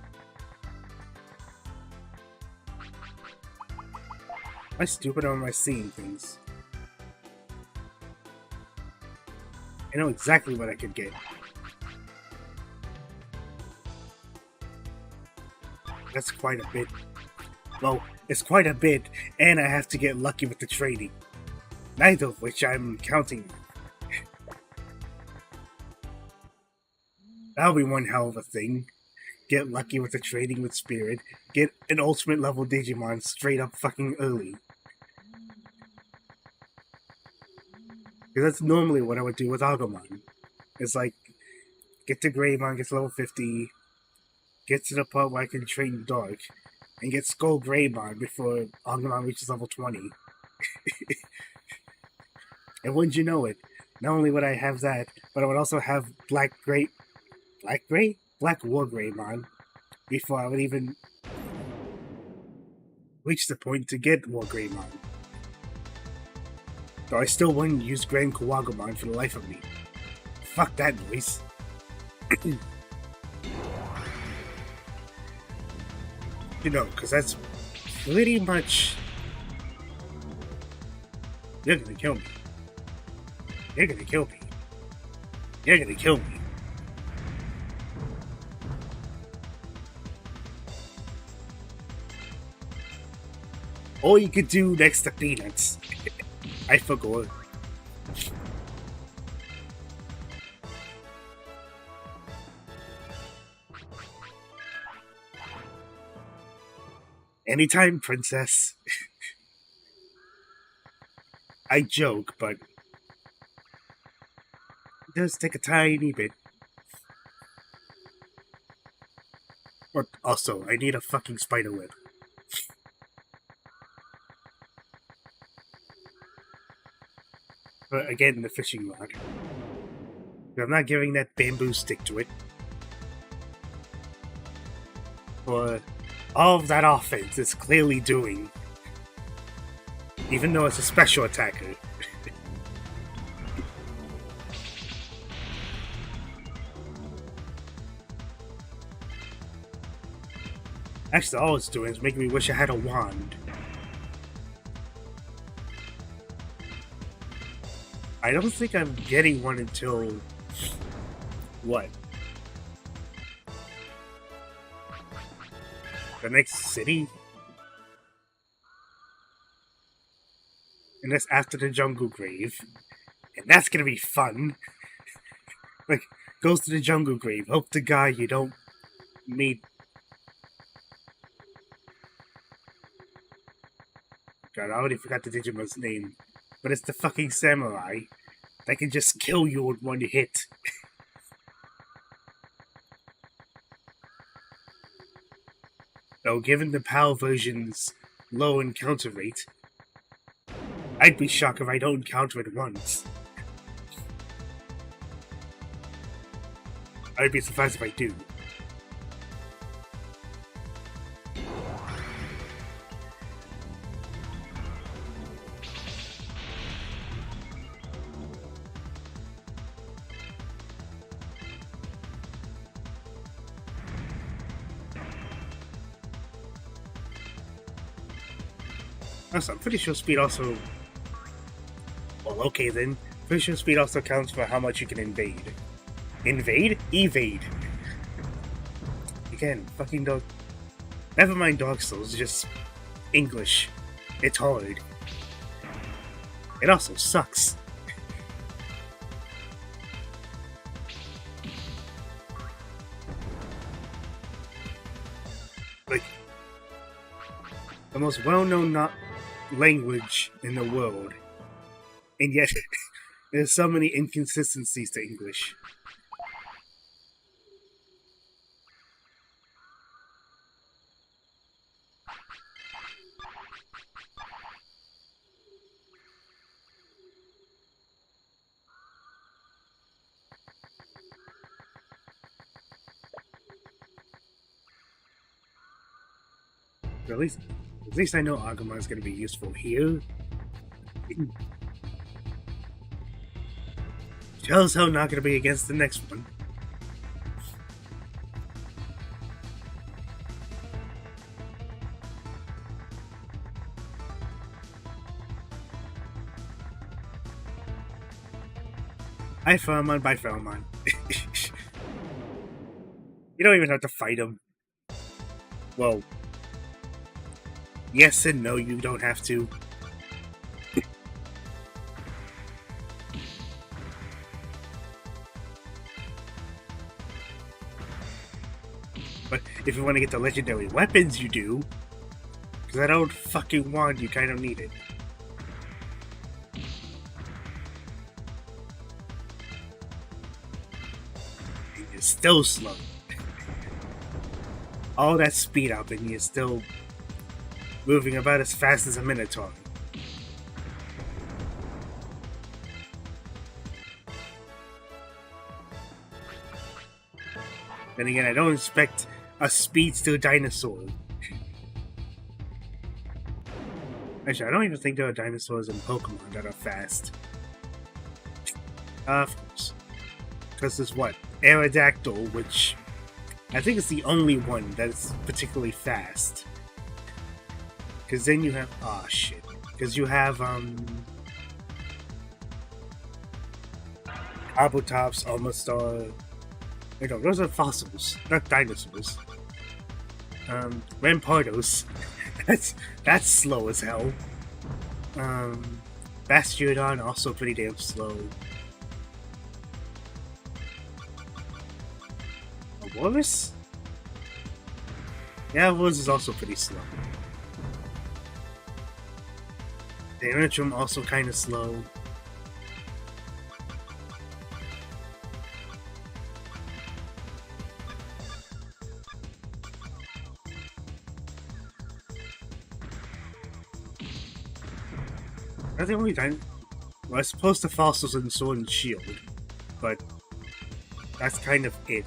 Am I stupid or am I seeing things? I know exactly what I could get. That's quite a bit. Well, it's quite a bit, and I have to get lucky with the trading. Neither of which I'm counting. That'll be one hell of a thing. Get lucky with the trading with Spirit. Get an ultimate level Digimon straight up fucking early. Because that's normally what I would do with Agumon. It's like, get to Greymon, gets level 50, get to the part where I can train Dark, and get Skull Greymon before Agumon reaches level 20. And wouldn't you know it, not only would I have that, but I would also have Black War Greymon before I would even reach the point to get War Greymon. Though I still wouldn't use Grand Kawagumon for the life of me. Fuck that noise. You know, because that's pretty much... You're gonna kill me. You're gonna kill me. You're gonna kill me. Or you could do next to Peanuts. I forgot. Anytime, princess. I joke, but it does take a tiny bit. But also, I need a fucking spider web. But again, the fishing rod. I'm not giving that bamboo stick to it. For all of that offense it's clearly doing. Even though it's a special attacker. Actually, all it's doing is making me wish I had a wand. I don't think I'm getting one until... what? The next city? And that's after the jungle grave. And that's gonna be fun. Like, goes to the jungle grave. Hope to God you don't meet... God, I already forgot the Digimon's name. But it's the fucking samurai that can just kill you with one hit. Though, given the PAL version's low encounter rate, I'd be shocked if I don't encounter it once. I'd be surprised if I do. Also, I'm pretty sure speed also... Well, okay then. Pretty sure speed also counts for how much you can invade. Invade? Evade. Again, fucking dog... Never mind Dark Souls, just... English. It's hard. It also sucks. Like... The most well-known language in the world, and yet there's so many inconsistencies to English. But at least I know Agumon is going to be useful here. Shows how not going to be against the next one. Hi, Pheromon. Bye, Pheromon. You don't even have to fight him. Well, Yes and no, you don't have to. But if you want to get the legendary weapons, you do. Because that old fucking wand, you kind of need it. And you're still slow. All that speed up and you're still moving about as fast as a Minotaur. Then again, I don't expect a speedster dinosaur. Actually, I don't even think there are dinosaurs in Pokemon that are fast. Of course. Because there's what? Aerodactyl, which I think is the only one that's particularly fast. Because then you have... oh, shit. Because you have, Kabutops, Omastar... no, those are fossils, not dinosaurs. Rampardos. That's slow as hell. Bastiodon, also pretty damn slow. Walrus? Yeah, Walrus is also pretty slow. The Tyranitum also kind of slow. That's the only time. Well, I suppose the fossils in Sword and Shield, but that's kind of it.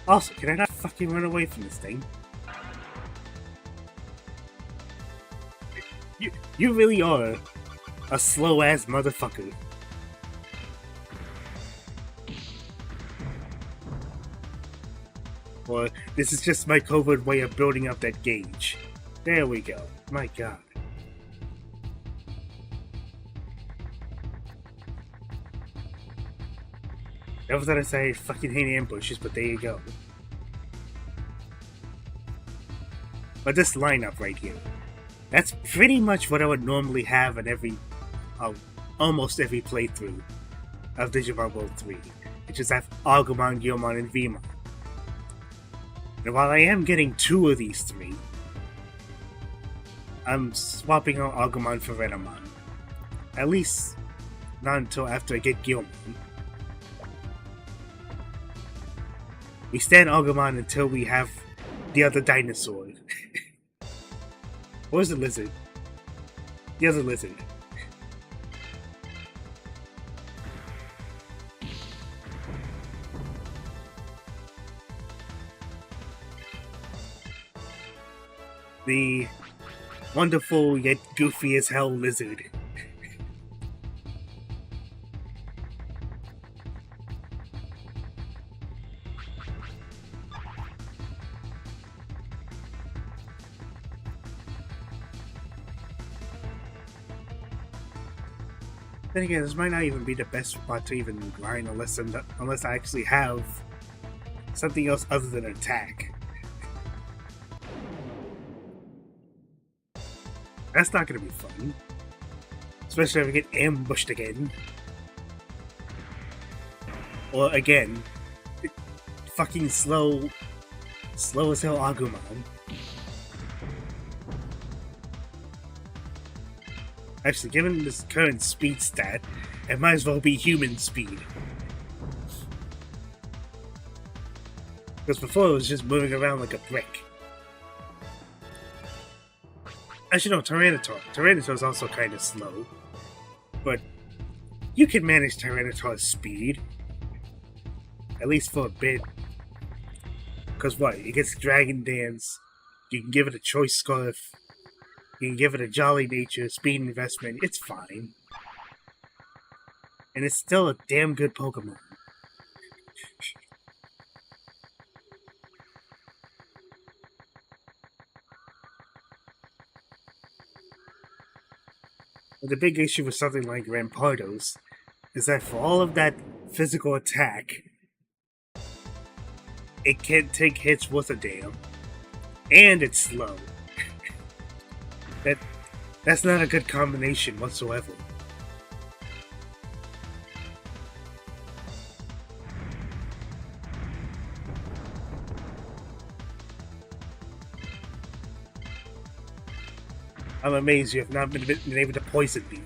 Also, can I not fucking run away from this thing? You really are a slow-ass motherfucker. Or this is just my covert way of building up that gauge. There we go. My god. Never thought I'd say I fucking hate ambushes, but there you go. But this lineup right here, that's pretty much what I would normally have in every, almost every playthrough of Digimon World 3. It just have Agumon, Gyomon, and Vmon. And while I am getting 2 of these 3, I'm swapping out Agumon for Renamon. At least not until after I get Gyomon. We stand Agumon until we have the other dinosaur. Where's the lizard? The other lizard. The wonderful yet goofy as hell lizard. Then again, this might not even be the best spot to even grind unless I actually have something else other than attack. That's not gonna be fun. Especially if I get ambushed again. Or again, fucking slow as hell Agumon. Actually, given this current speed stat, it might as well be human speed. Because before it was just moving around like a brick. Actually, no, Tyranitar. Tyranitar is also kind of slow. But you can manage Tyranitar's speed. At least for a bit. Because what? It gets Dragon Dance. You can give it a Choice Scarf. You can give it a Jolly Nature, Speed Investment. It's fine. And it's still a damn good Pokemon. But the big issue with something like Rampardos is that for all of that physical attack, it can't take hits worth a damn. And it's slow. That that's not a good combination whatsoever. I'm amazed you have not been able to poison me.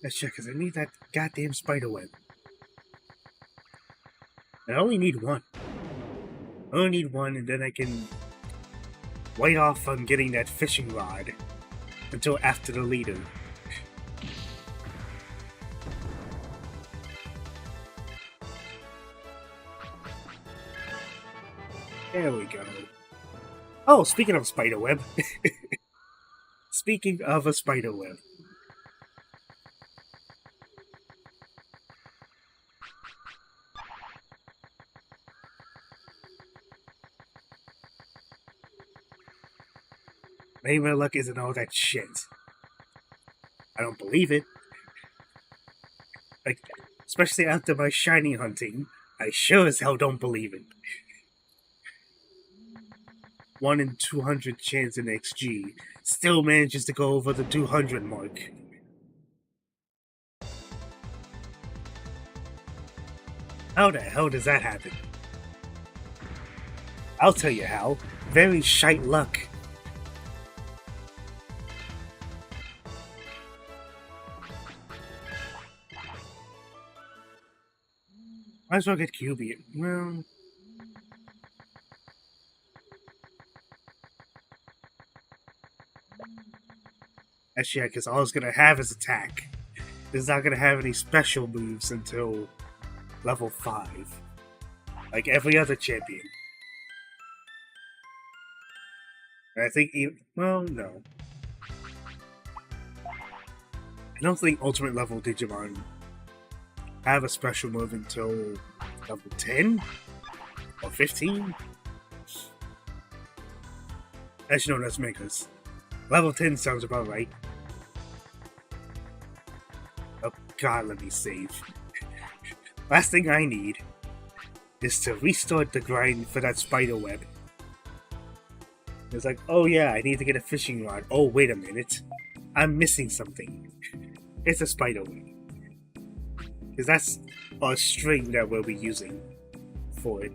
Let's check, because I need that goddamn spider web. I only need one. I only need one, and then I can wait off on getting that fishing rod until after the leader. There we go. Oh, speaking of spiderweb. Speaking of a spiderweb. Maybe my luck isn't all that shit. I don't believe it. Like, especially after my shiny hunting, I sure as hell don't believe it. 1 in 200 chance in XG still manages to go over the 200 mark. How the hell does that happen? I'll tell you how. Very shite luck. Might as well get QB. Well, actually, yeah, because all it's gonna have is attack. It's not gonna have any special moves until level 5. Like every other champion. And I think well, no. I don't think ultimate level Digimon have a special move until level 10 or 15. Actually, no, that's Makers. Level 10 sounds about right. Oh god, let me save. Last thing I need is to restart the grind for that spider web. It's like, oh yeah, I need to get a fishing rod. Oh, wait a minute. I'm missing something. It's a spider web. Because that's a string that we'll be using for it.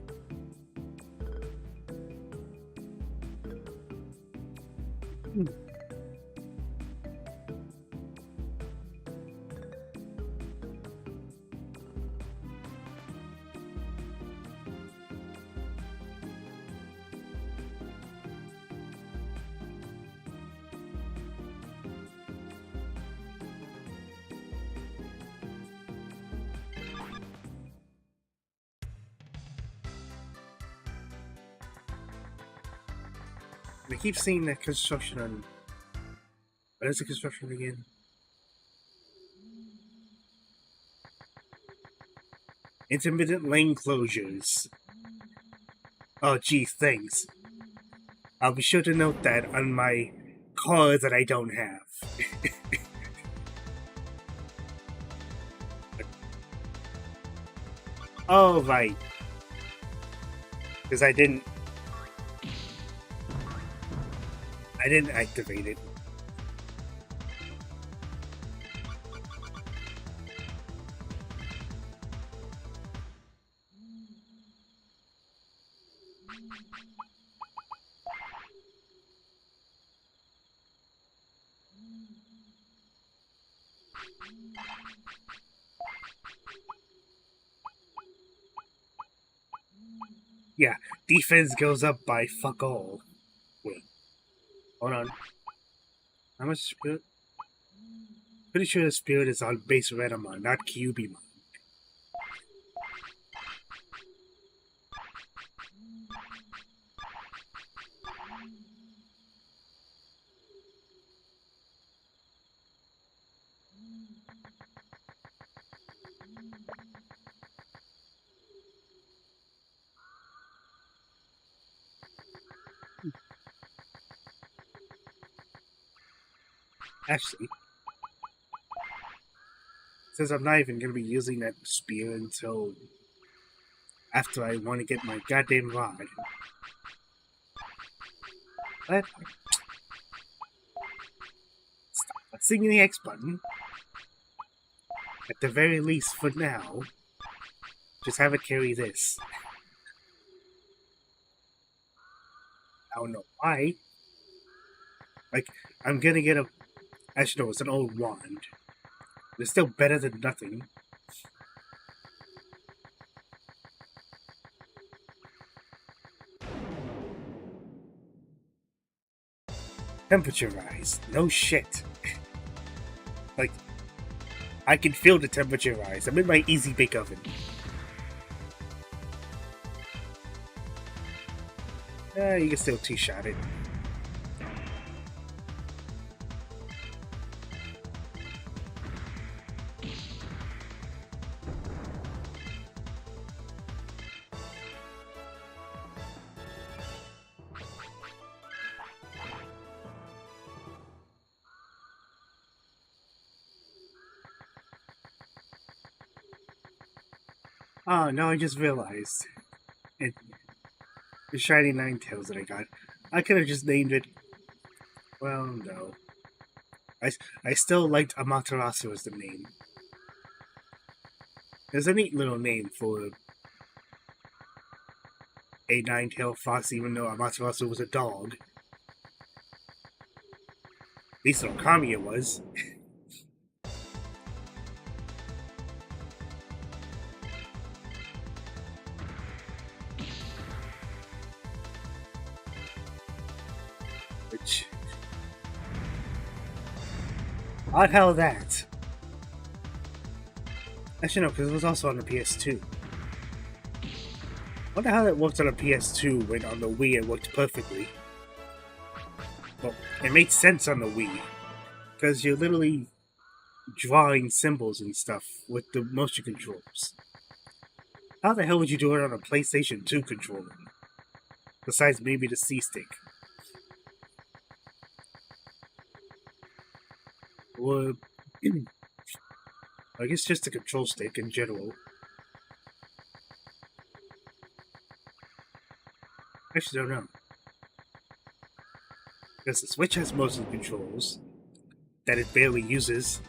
I keep seeing that construction on... What is the construction again? Intermittent lane closures. Oh geez, thanks. I'll be sure to note that on my car that I don't have. Oh, right. Because I didn't activate it. Yeah, defense goes up by fuck all. Wait. Hold on. How much spirit? Pretty sure the spirit is on base Redamon, not Cubimon. Actually, Since I'm not even going to be using that spear until after I want to get my goddamn rod. But stop pressing the X button. At the very least, for now, just have it carry this. I don't know why. Like, I'm gonna get a... Actually, no, it's an old wand. It's still better than nothing. Temperature rise. No shit. Like, I can feel the temperature rise. I'm in my easy bake oven. You can still two-shot it. Oh, no, I just realized. The shiny Ninetales that I got. I could have just named it... Well, no. I still liked Amaterasu as the name. There's a neat little name for a nine-tailed fox, even though Amaterasu was a dog. At least in Okami it was. Which... Odd how that. Actually, no, because it was also on the PS2. Wonder how that worked on a PS2 when on the Wii it worked perfectly. Well, it made sense on the Wii. Because you're literally drawing symbols and stuff with the motion controls. How the hell would you do it on a PlayStation 2 controller? Besides maybe the C-Stick. Or... I guess just the control stick in general. I actually don't know. Because the Switch has motion controls that it barely uses.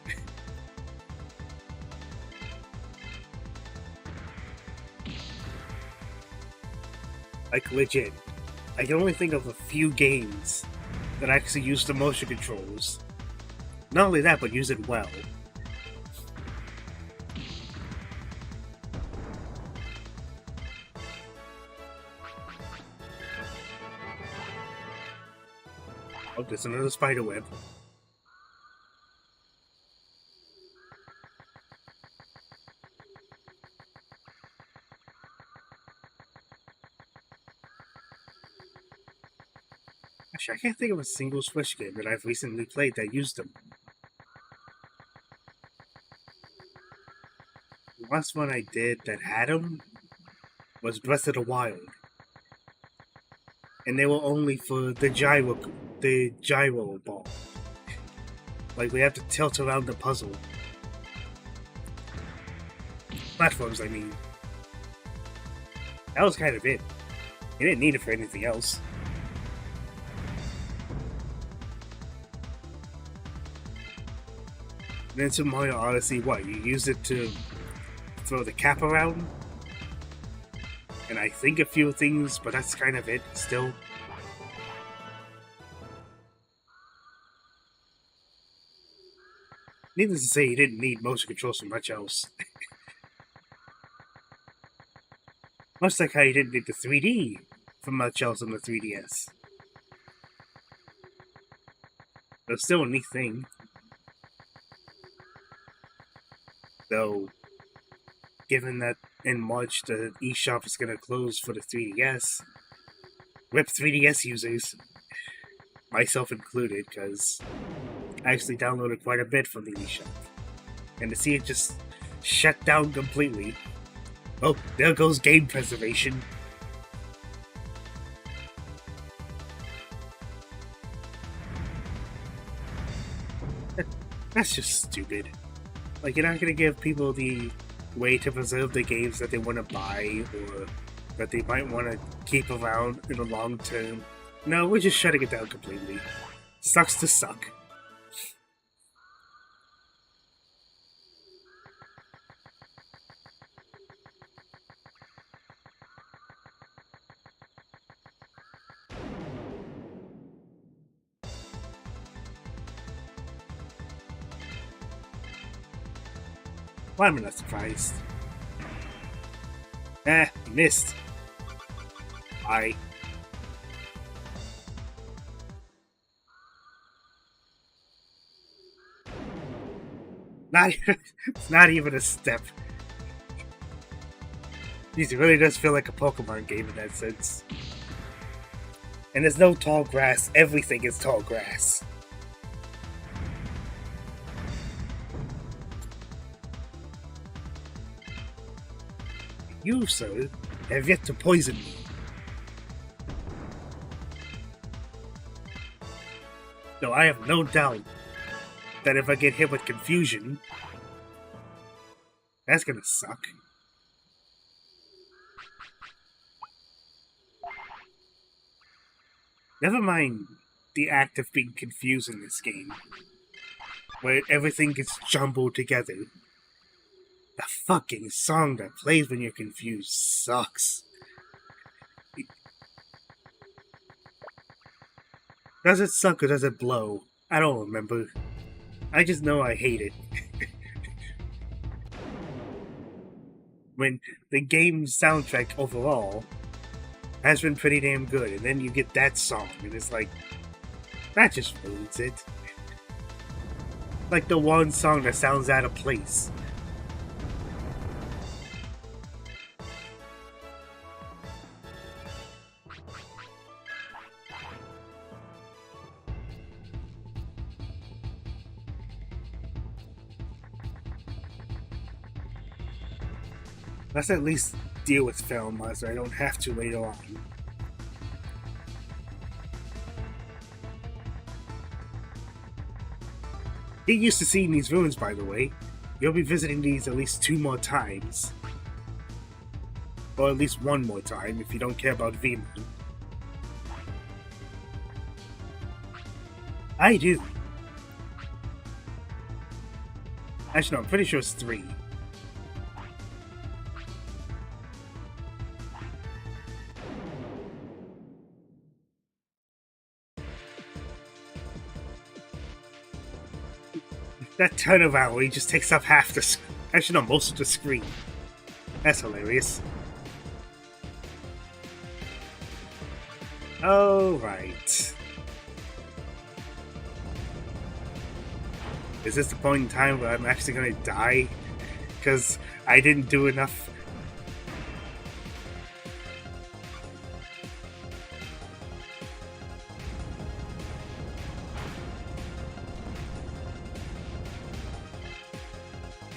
Like, legit. I can only think of a few games that actually use the motion controls. Not only that, but use it well. Oh, there's another spider web. Actually, I can't think of a single Switch game that I've recently played that used them. The last one I did that had them was Breath of the Wild. And they were only for the gyro ball. Like, we have to tilt around the puzzle. Platforms, I mean. That was kind of it. You didn't need it for anything else. And then Super Mario Odyssey, what? You use it to throw the cap around? And I think a few things, but that's kind of it, still. Needless to say, you didn't need motion controls for much else. Much like how you didn't need the 3D for much else on the 3DS. But it's still a neat thing. Though, given that in March the eShop is going to close for the 3DS, RIP 3DS users, myself included, because I actually downloaded quite a bit from the eShop. And to see it just shut down completely, oh, there goes game preservation. That's just stupid. Like, you're not gonna give people the way to preserve the games that they want to buy or that they might want to keep around in the long term. No, we're just shutting it down completely. Sucks to suck. Why am I not surprised? Missed. I. Not even, it's not even a step. Jeez, it really does feel like a Pokemon game in that sense. And there's no tall grass. Everything is tall grass. You, sir, have yet to poison me. Though I have no doubt that if I get hit with confusion, that's gonna suck. Never mind the act of being confused in this game, where everything gets jumbled together. The fucking song that plays when you're confused sucks. Does it suck or does it blow? I don't remember. I just know I hate it. When the game's soundtrack overall has been pretty damn good, and then you get that song, and it's like, that just ruins it. Like the one song that sounds out of place. Let's at least deal with film so I don't have to later on. Get used to seeing these ruins, by the way. You'll be visiting these at least 2 more times. Or at least 1 more time if you don't care about V-Moon. I do. Actually, no, I'm pretty sure it's 3. That turnaround where he just takes up half the actually, no, most of the screen. That's hilarious. Alright. Is this the point in time where I'm actually gonna die? Because I didn't do enough?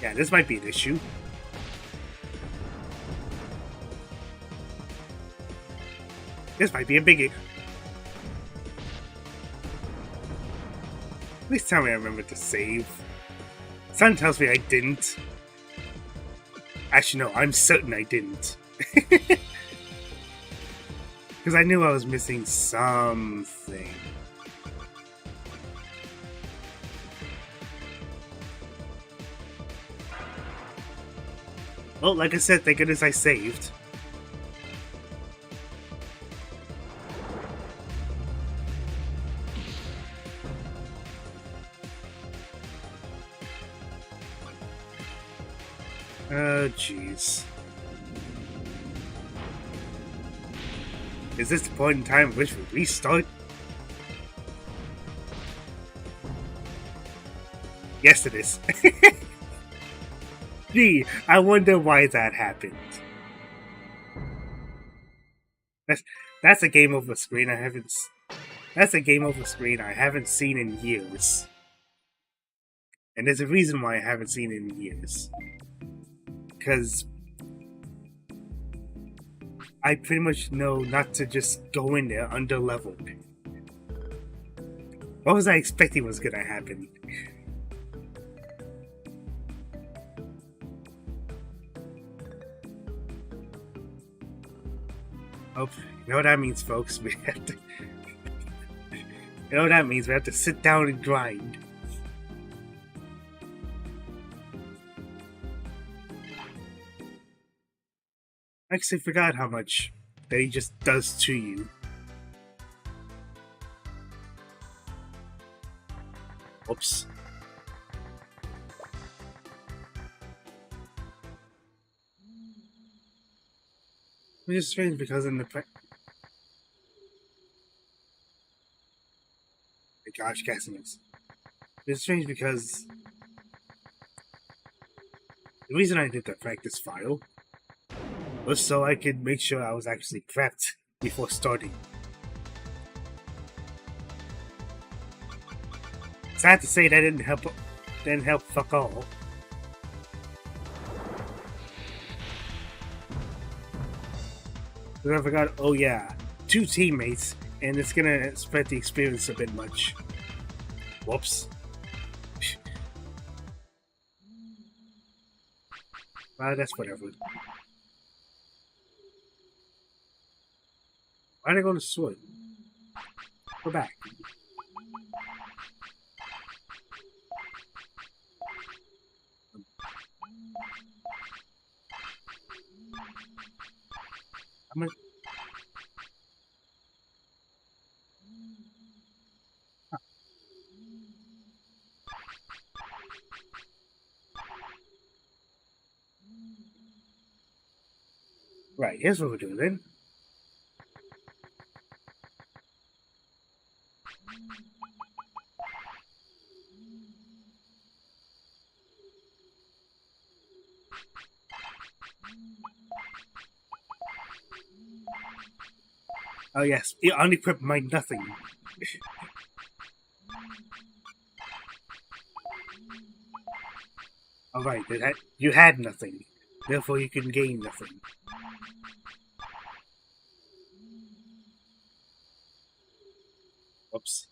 Yeah, this might be an issue. This might be a biggie. Please tell me I remembered to save. Something tells me I didn't. Actually, no, I'm certain I didn't. Because I knew I was missing something. Well, like I said, thank goodness I saved. Oh, jeez. Is this the point in time at which we restart? Yes, it is. Gee, I wonder why that happened. That's a game over screen I haven't. That's a game over screen I haven't seen in years, and there's a reason why I haven't seen it in years. Because I pretty much know not to just go in there under leveled. What was I expecting was gonna happen? Oh, you know what that means, folks? We have to. You know what that means? We have to sit down and grind. I actually forgot how much that he just does to you. Oops. Which is strange because in the gosh, Casimix. It's strange because the reason I did the practice file was so I could make sure I was actually prepped before starting. Sad to say that didn't help fuck all. Because I forgot, oh yeah, 2 teammates, and it's gonna spread the experience a bit much. Whoops. That's whatever. Why'd I go to sword? Go back. I'm gonna... Huh. Right, here's what we're doing then. Oh yes, you unequip my nothing. Alright, you had nothing. Therefore you can gain nothing. Whoops.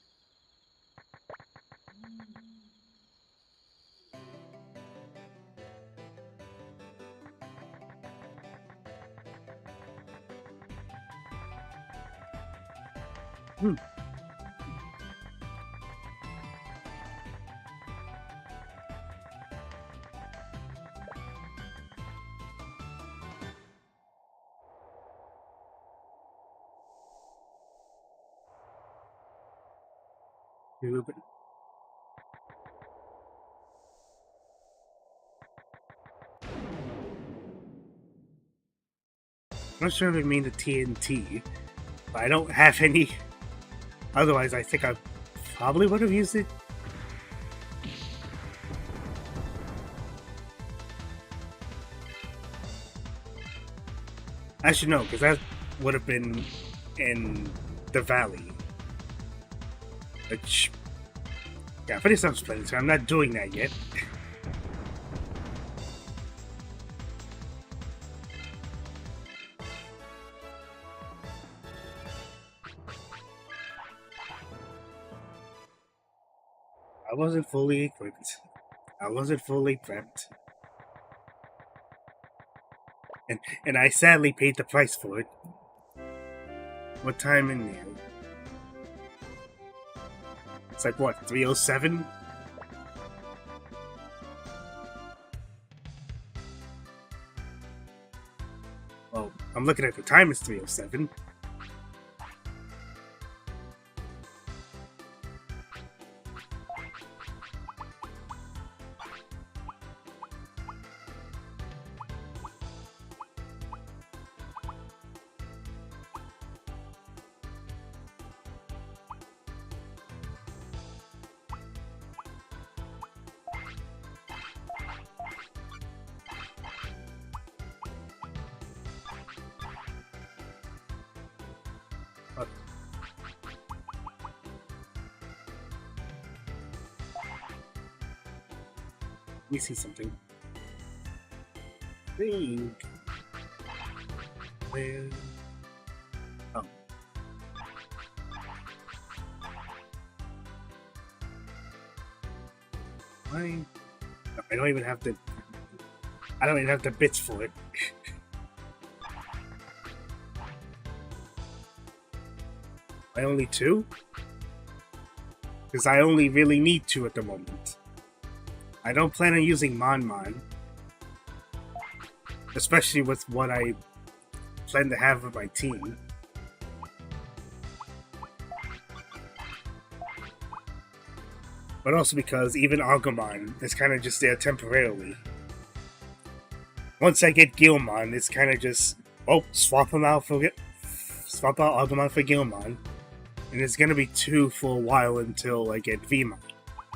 Hmm. I'm not sure if I mean the TNT, but I don't have any. Otherwise, I think I probably would have used it. Actually, no, because that would have been in the valley. Which, yeah, but it's self-splitting, so I'm not doing that yet. I wasn't fully equipped. I wasn't fully prepped. And I sadly paid the price for it. What time in there? It's like, what, 3:07? Well, I'm looking at the time, it's 3:07. Let me see something. Think. Where? Oh. Why? I don't even have the. I don't even have the bits for it. I only 2? Because I only really need 2 at the moment. I don't plan on using Mon, especially with what I plan to have with my team. But also because even Agumon is kind of just there temporarily. Once I get Gilmon, it's kind of just, oh, swap out Agumon for Gilmon, and it's gonna be 2 for a while until I get Vmon.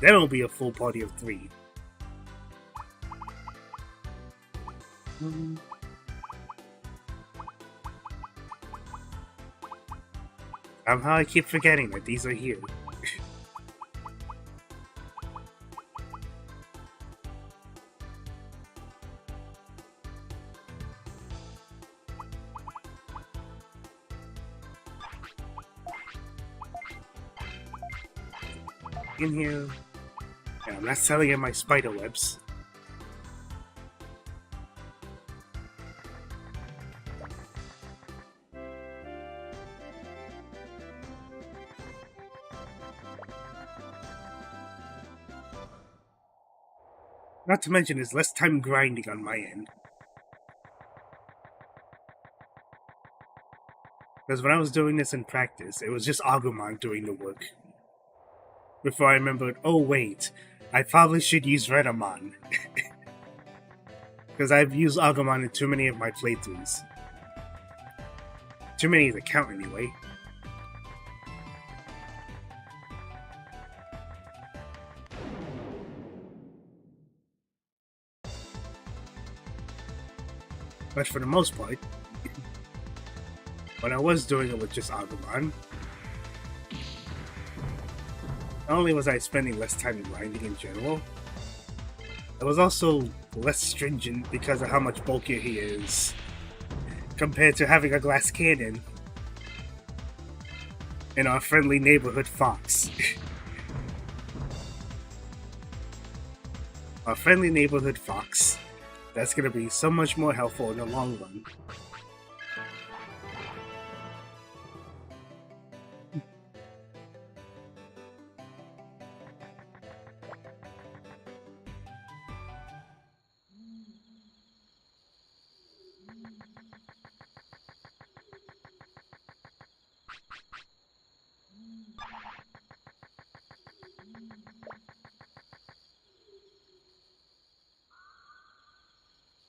Then it'll be a full party of 3. Somehow I keep forgetting that these are here. In here. Yeah, I'm not selling in my spider webs. Not to mention, there's less time grinding on my end. Because when I was doing this in practice, it was just Agumon doing the work. Before I remembered, oh wait, I probably should use Renamon. Because I've used Agumon in too many of my playthroughs. Too many to count anyway. But for the most part, when I was doing it with just Agumon, not only was I spending less time grinding in general, it was also less stringent because of how much bulkier he is compared to having a glass cannon in our friendly neighborhood Fox. Our friendly neighborhood Fox, that's going to be so much more helpful in the long run.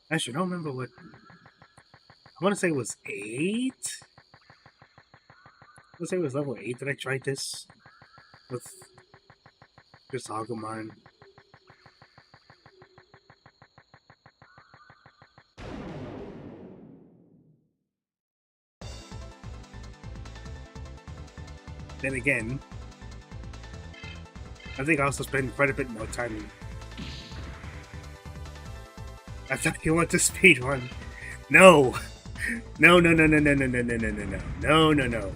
Actually, I don't remember what... I want to say it was 8? I want to say it was level 8 that I tried this with just Agumon. Then again, I think I also spent quite a bit more time. I thought you want to speedrun. No! No, no, no, no, no, no, no, no, no, no, no, no, no, no.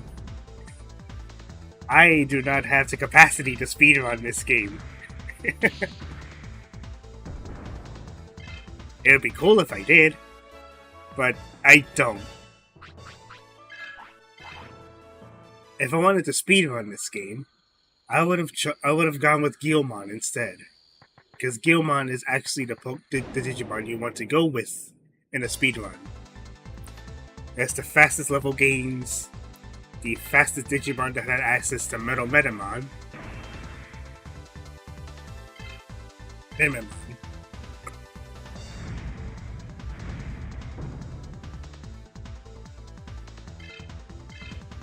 I do not have the capacity to speedrun this game. It would be cool if I did, but I don't. If I wanted to speedrun this game, I would have gone with Guilmon instead, because Guilmon is actually the Digimon you want to go with in a speedrun. It's the fastest level gains, the fastest Digimon that had access to Metal Metamon. Metamon.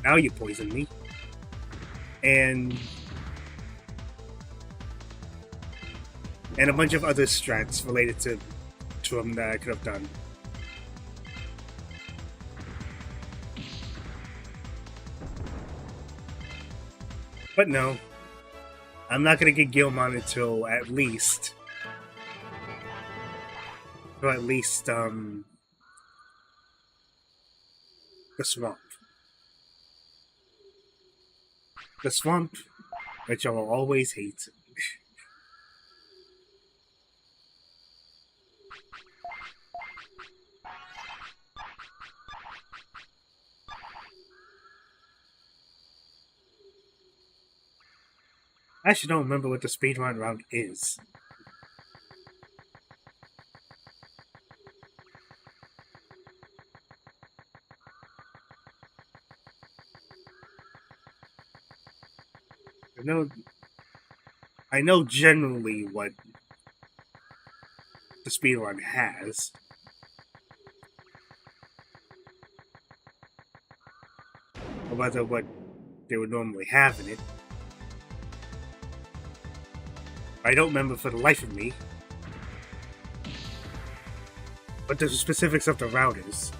Now you poison me. And a bunch of other strats related to him that I could have done. But no, I'm not gonna get Guilmon until at least the swamp. The swamp, which I will always hate. I actually don't remember what the speedrun route is. I know generally what the speedrun has. Or rather, what they would normally have in it. I don't remember for the life of me what the specifics of the route is.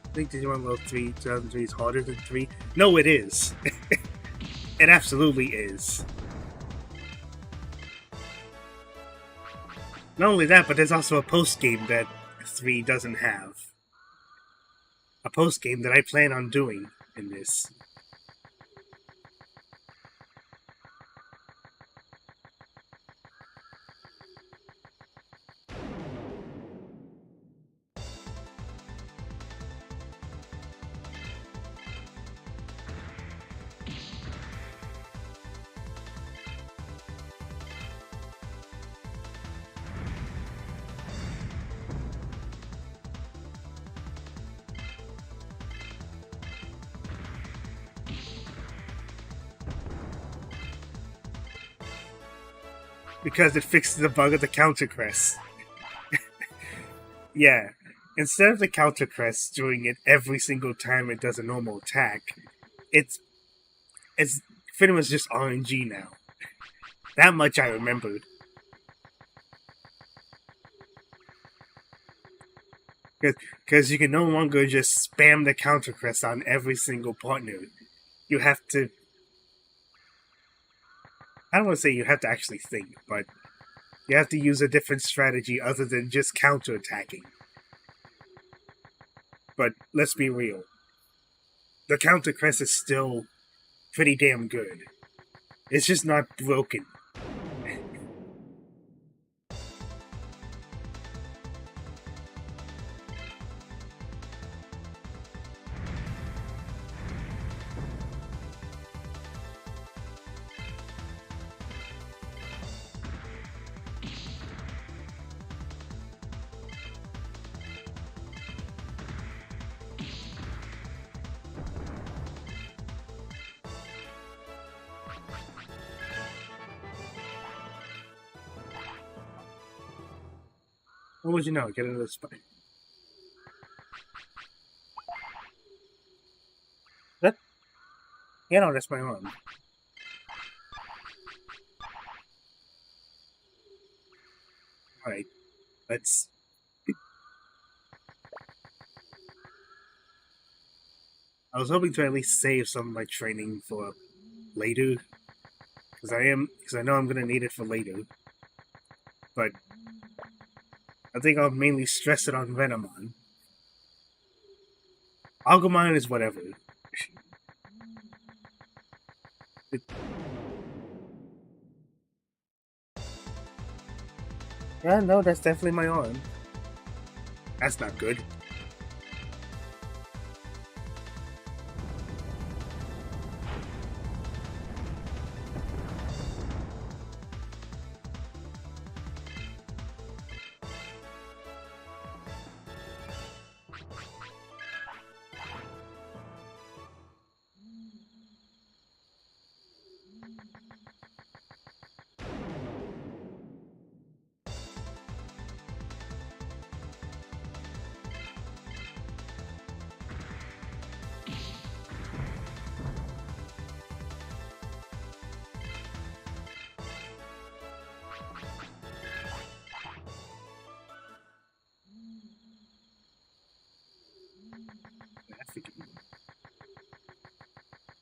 I think Digimon World 3 2003 is harder than 3. No, it is. It absolutely is. Not only that, but there's also a post-game that 3 doesn't have. A post-game that I plan on doing in this. Because it fixes the bug of the counter crest. Yeah. Instead of the counter crest doing it every single time it does a normal attack, it's pretty much just RNG now. That much I remembered. Because you can no longer just spam the counter crest on every single partner. You have to... I don't want to say you have to actually think, but you have to use a different strategy other than just counter-attacking. But let's be real. The counter crest is still pretty damn good. It's just not broken. What would you know? Get into the spot. That? Yeah, no, that's my arm. Alright, let's... I was hoping to at least save some of my training for later. Because I know I'm gonna need it for later. But I think I'll mainly stress it on Venomon. Agumon is whatever. Yeah, no, that's definitely my arm. That's not good.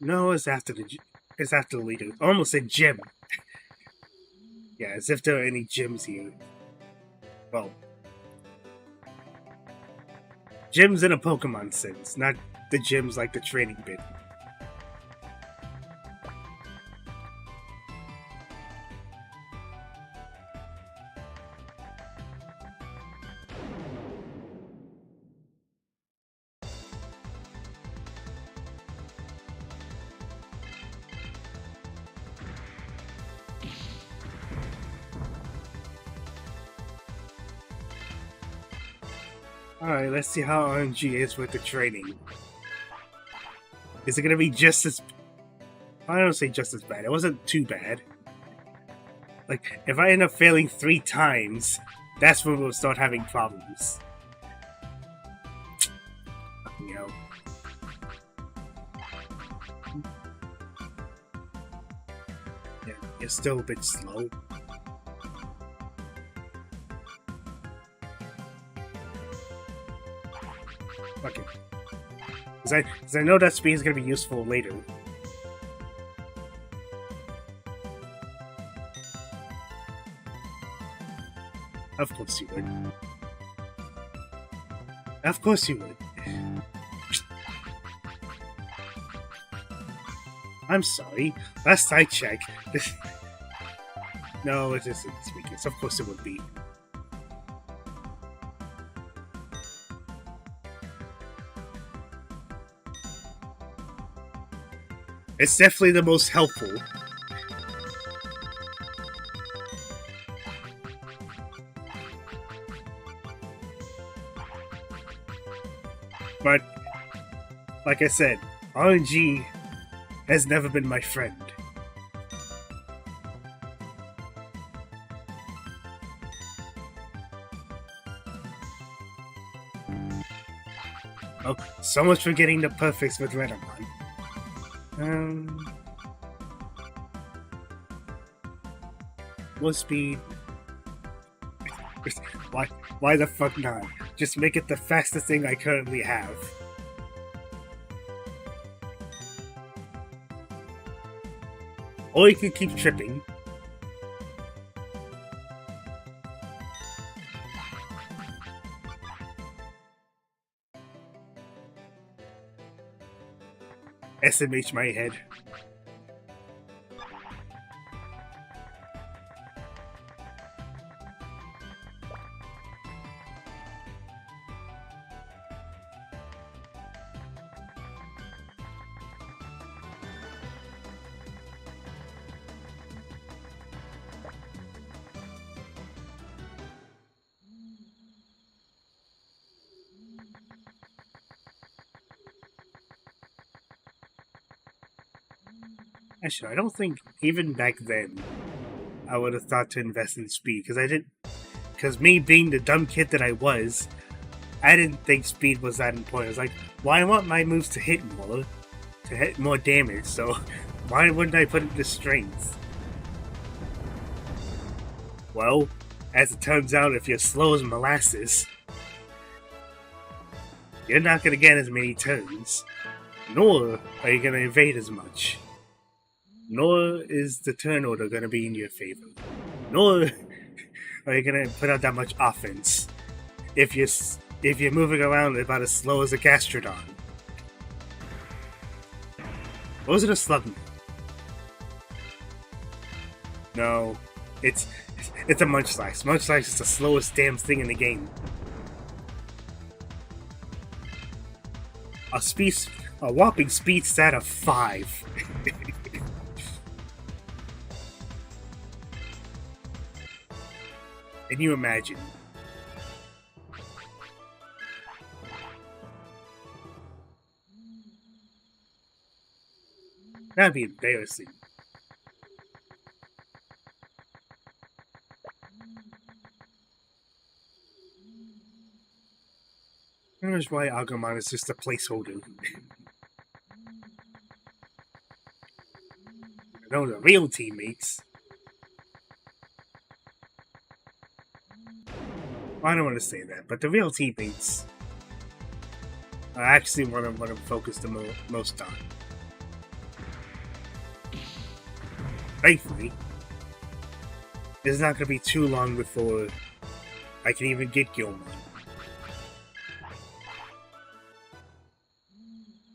No, it's after the leader. I almost said gym. Yeah, as if there are any gyms here. Well, gyms in a Pokemon sense, not the gyms like the training bit. Alright, let's see how RNG is with the training. Is it gonna be just as... I don't say just as bad. It wasn't too bad. Like, if I end up failing 3 times, that's when we'll start having problems. You know. Yeah, you're still a bit slow. Okay. Because I know that speed is going to be useful later. Of course you would. Of course you would. I'm sorry. Last I checked. No, it isn't its weakness. Of course it would be. It's definitely the most helpful. But, like I said, RNG has never been my friend. Oh, so much for getting the perfects with Redamon. What speed? Why the fuck not? Just make it the fastest thing I currently have. Or you can keep tripping. SMH my head. Actually, I don't think even back then I would have thought to invest in speed because I didn't. Because me being the dumb kid that I was, I didn't think speed was that important. I was like, well, I want my moves to hit more damage. So why wouldn't I put it to strength? Well, as it turns out, if you're slow as molasses, you're not gonna get as many turns, nor are you gonna evade as much. Nor is the turn order going to be in your favor. Nor are you going to put out that much offense if you're moving around about as slow as a Gastrodon. Or was it a Slugma? No, it's a Munchlax. Munchlax is the slowest damn thing in the game. A whopping speed stat of 5. Can you imagine? That'd be embarrassing. Here's why Agumon is just a placeholder. No, the real teammates. Well, I don't want to say that, but the real teammates are actually what I'm focused the most on. Thankfully, it's not going to be too long before I can even get Gilmon.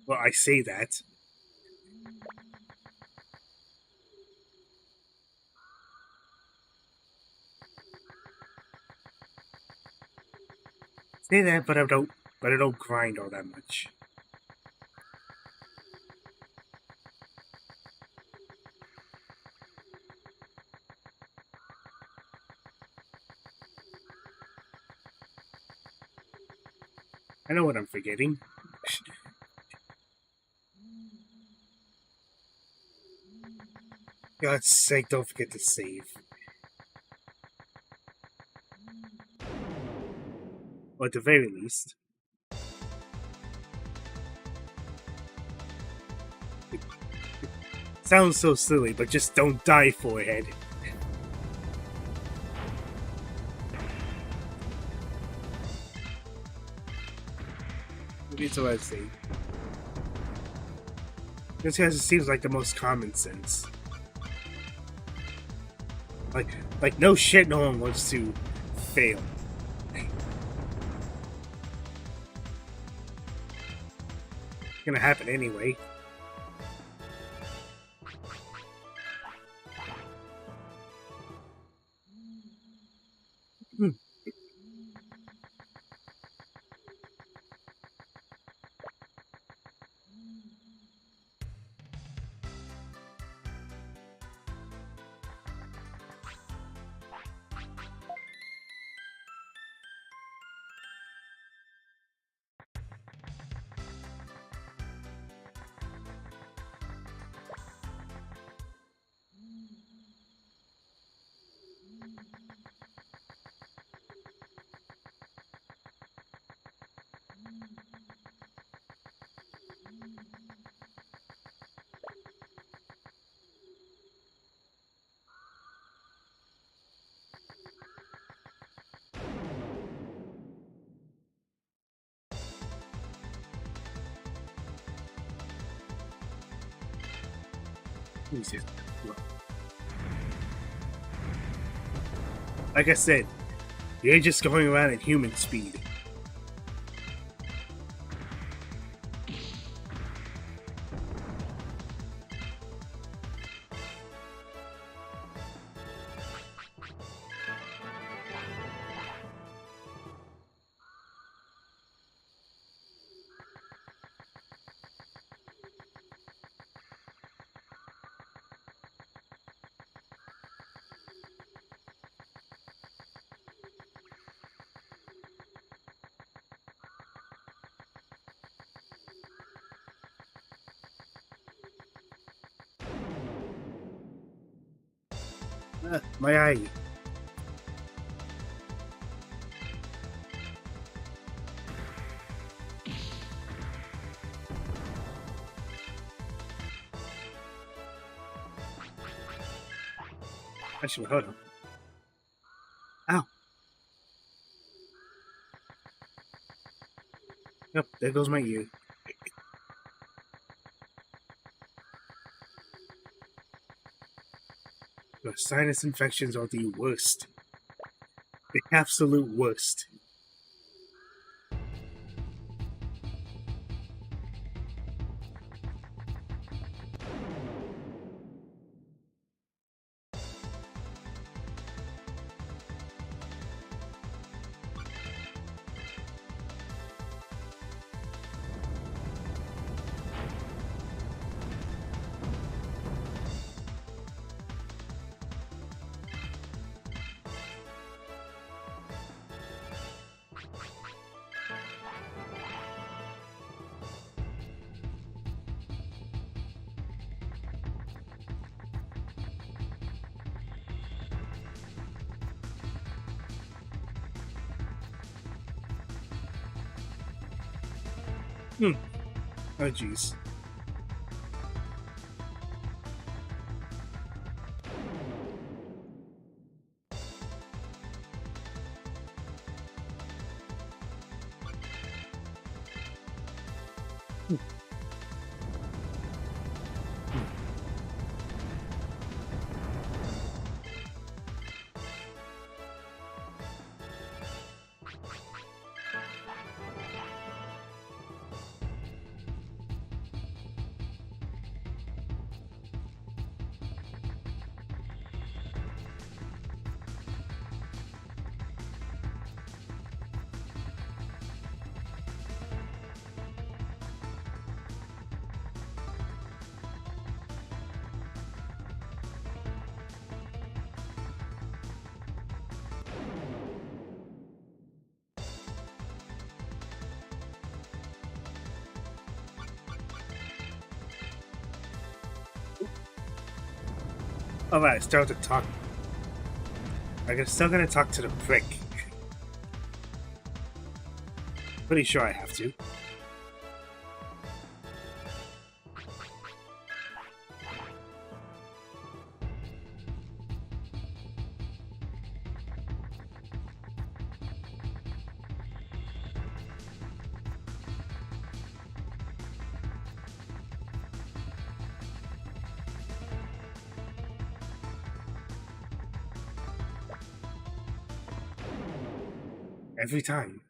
Well, I say that. Say that, but I don't grind all that much. I know what I'm forgetting. God's sake, don't forget to save. Or at the very least. Sounds so silly, but just don't die, forehead. That's what I say. This guy seems like the most common sense. Like no shit, no one wants to fail. It's gonna happen anyway. Hmm. Jesus. Like I said, you're just going around at human speed. My eye. Actually, hold on. Ow. Yep, there goes my ear. Your sinus infections are the worst. The absolute worst. Oh, jeez. Alright, start to talk. I'm still gonna talk to the prick. Pretty sure I have to. Every time.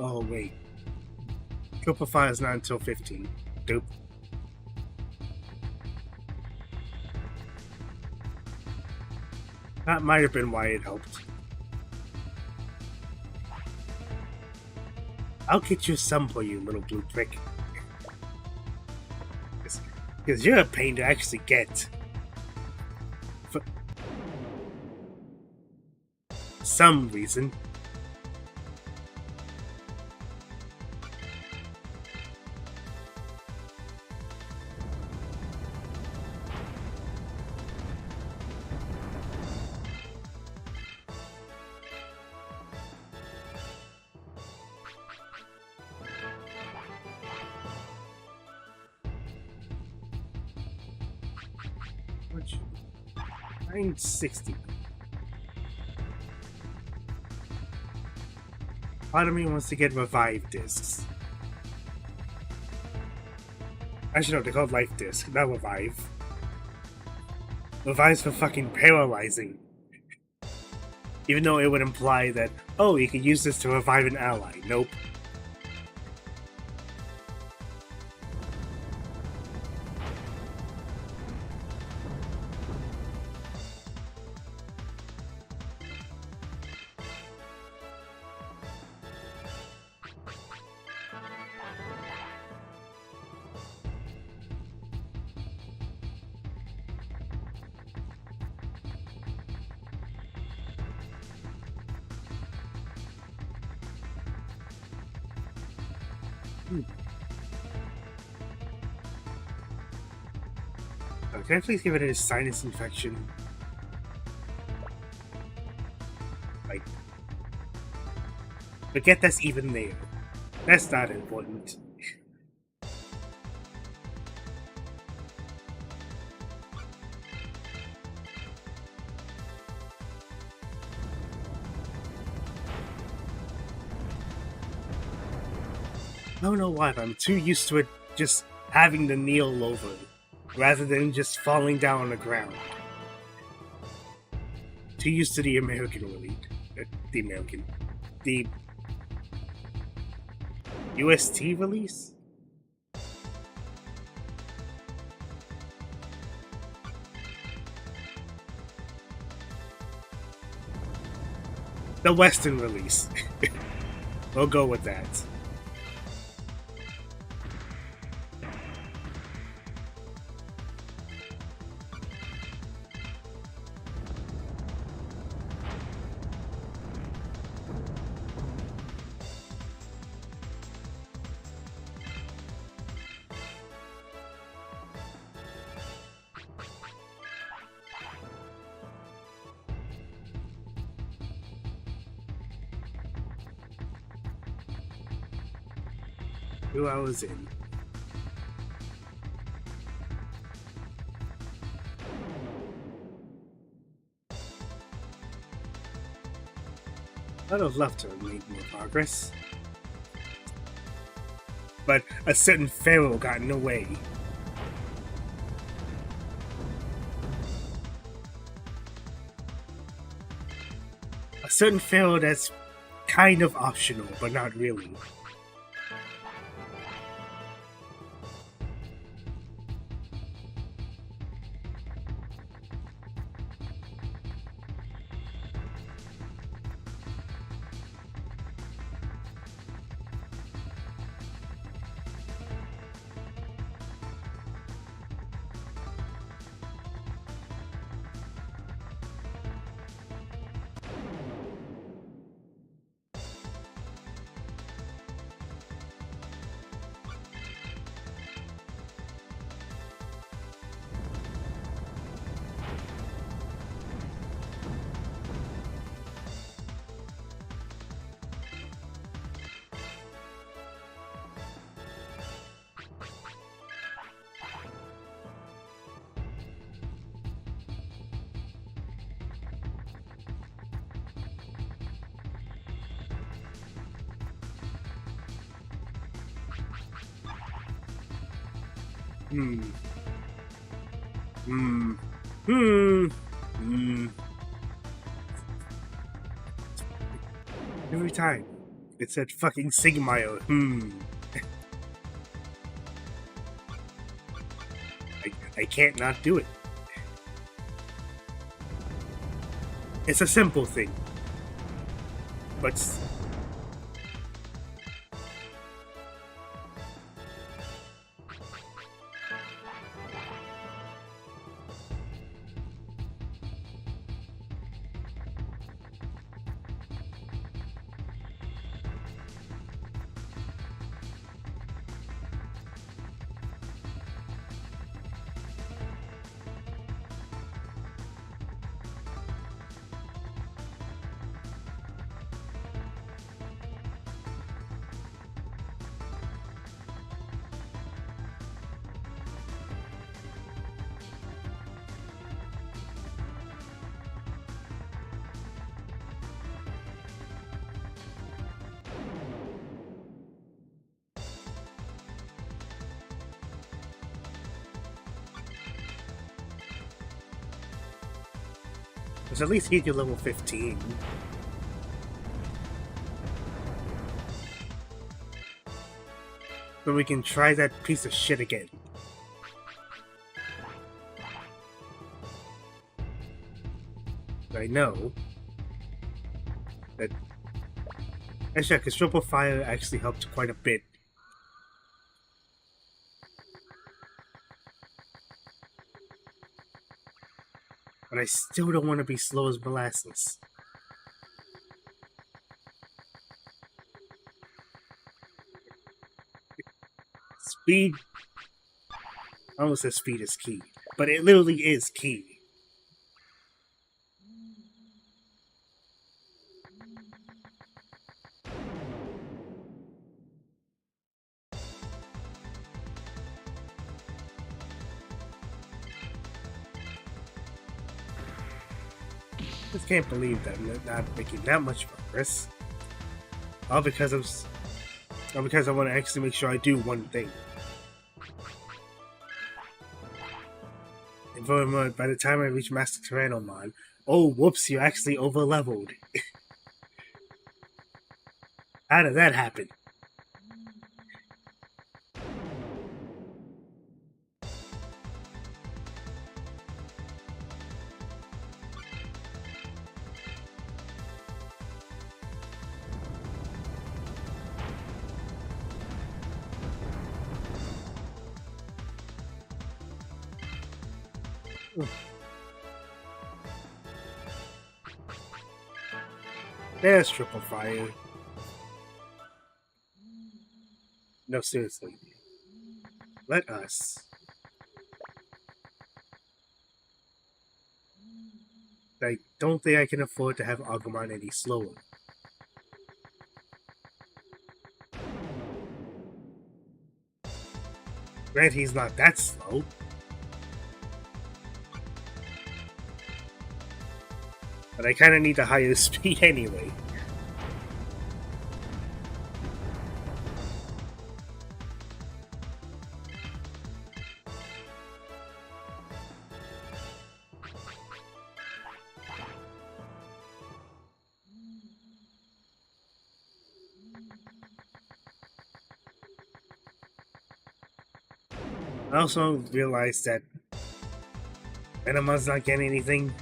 Oh, wait. Triple Fire is not until 15. Dope. That might have been why it helped. I'll get you some for you, little blue prick. Because you're a pain to actually get. For some reason. Which 960. Part of me wants to get revive discs. Actually, no, they're called life disc, not revive. Revive's for fucking paralyzing. Even though it would imply that, oh, you can use this to revive an ally. Nope. Oh, can I please give it a sinus infection? Like, forget that's even there. That's not important. I don't know why, but I'm too used to it just having to kneel over, rather than just falling down on the ground. Too used to the American release. The UST release? The Western release. We'll go with that. Who I was in. I'd have loved to have made more progress. But a certain pharaoh got in the way. A certain pharaoh that's kind of optional, but not really. Hmm. Hmm. Hmm. Hmm. Every time. It said fucking Sigmire. I can't not do it. It's a simple thing. But let's at least get you level 15. So we can try that piece of shit again. I know that actually, because Triple Fire actually helped quite a bit. But I still don't want to be slow as molasses. Speed, I almost said speed is key, but it literally is key. I just can't believe that I'm not making that much progress. All because I want to actually make sure I do one thing. And by the time I reach Master Tyrannomon, oh whoops, you actually overleveled. How did that happen? There's Triple Fire. No, seriously. Let us. I don't think I can afford to have Agumon any slower. Granted, he's not that slow. But I kind of need the higher speed anyway. I also realized that Venomon's not getting anything.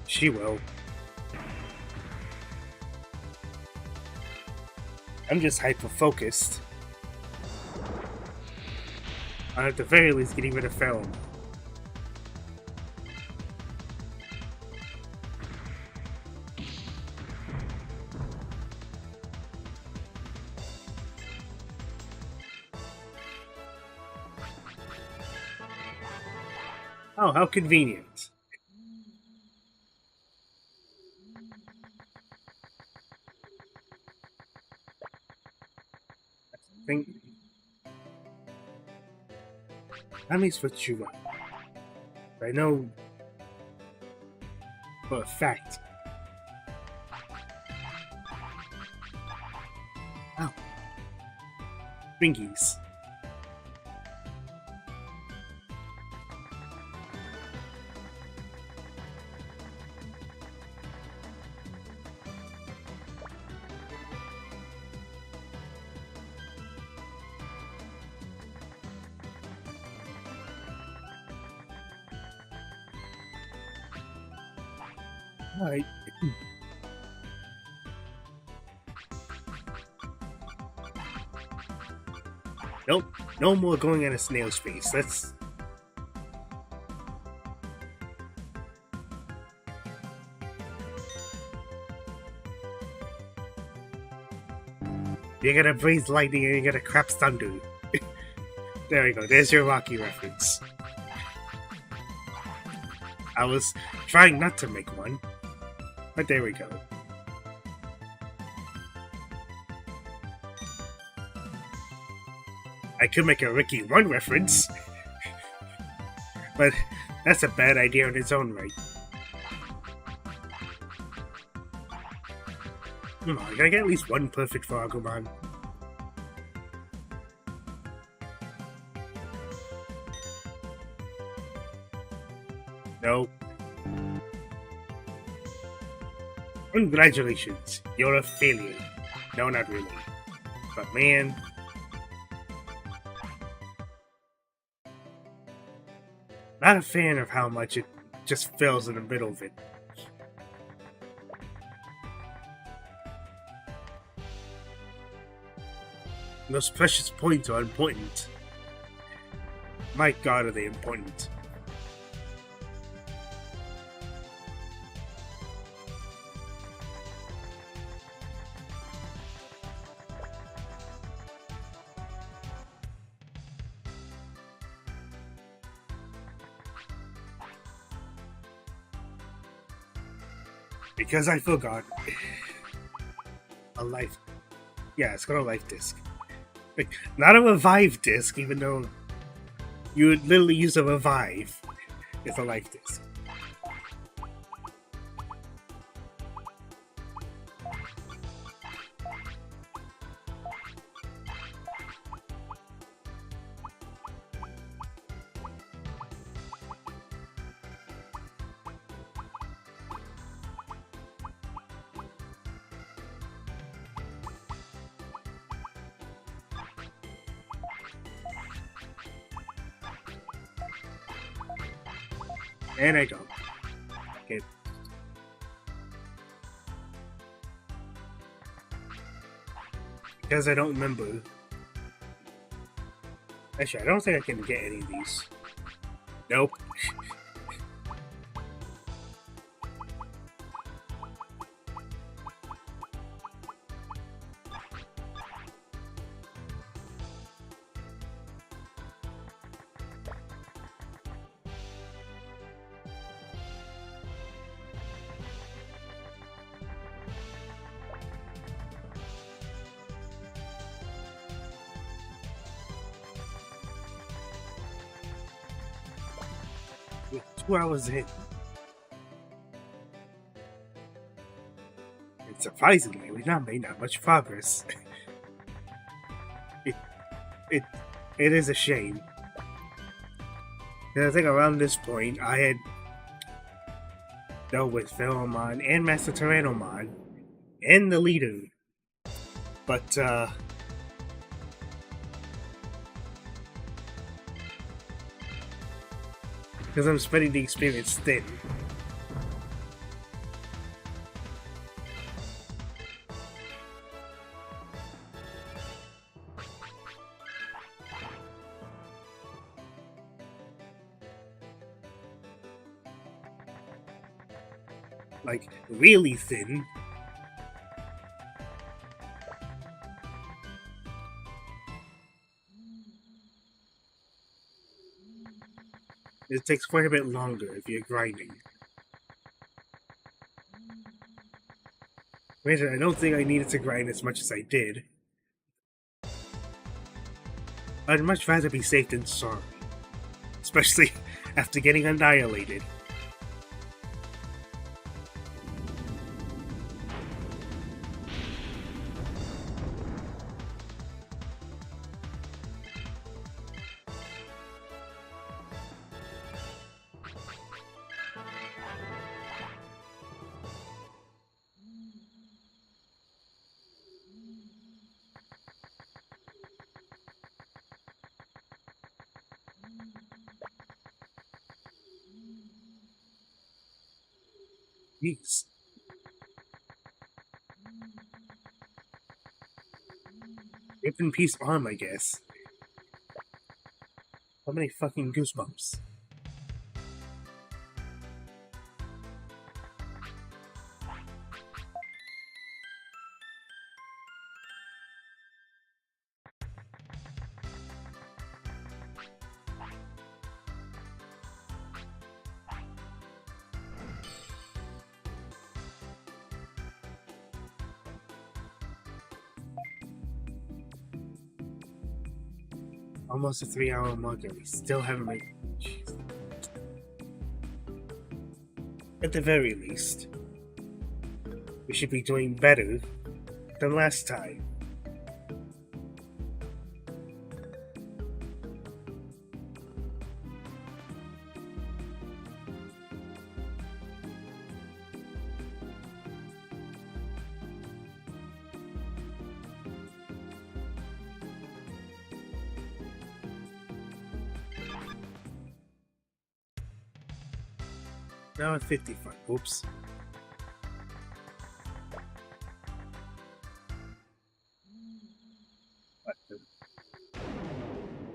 She will. I'm just hyper-focused on at the very least getting rid of Pheromone. Oh, how convenient. I think that means for Chuba. I know for a fact. Oh. Bingies. Alright. Nope, no more going at a snail's pace. That's... You gotta breathe lightning and you gotta crap thunder. There we go, there's your Rocky reference. I was trying not to make one, but there we go. I could make a Ricky 1 reference, but that's a bad idea in its own right. Come on, gotta get at least one perfect for Agumon. No. Congratulations, you're a failure. No, not really. But man... Not a fan of how much it just fills in the middle of it. Those precious points are important. My god, are they important. Because I forgot. A life... Yeah, it's got a life disc. Like, not a revive disc, even though you would literally use a revive. It's a life disc. And I go. Okay. Because I don't remember. Actually, I don't think I can get any of these. Nope. We're 2 hours in. And surprisingly, we've not made that much progress. it is a shame. I think around this point, I had dealt with Pheromon and Master Tyrannomon and the leader. But, because I'm spreading the experience thin. Like, really thin. It takes quite a bit longer if you're grinding. Granted, I don't think I needed to grind as much as I did. I'd much rather be safe than sorry. Especially after getting annihilated. Jeez. Rip in peace arm, I guess. How many fucking goosebumps? Almost a 3-hour mark and we still haven't made. Jeez. At the very least, we should be doing better than last time. Now at 55. Oops.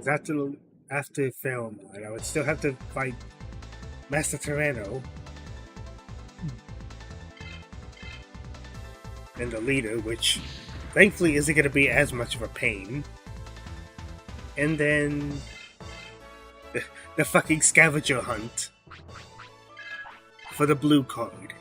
Because after film, I would still have to fight Master Tyranno and the leader, which thankfully isn't going to be as much of a pain. And then the fucking scavenger hunt for the blue card.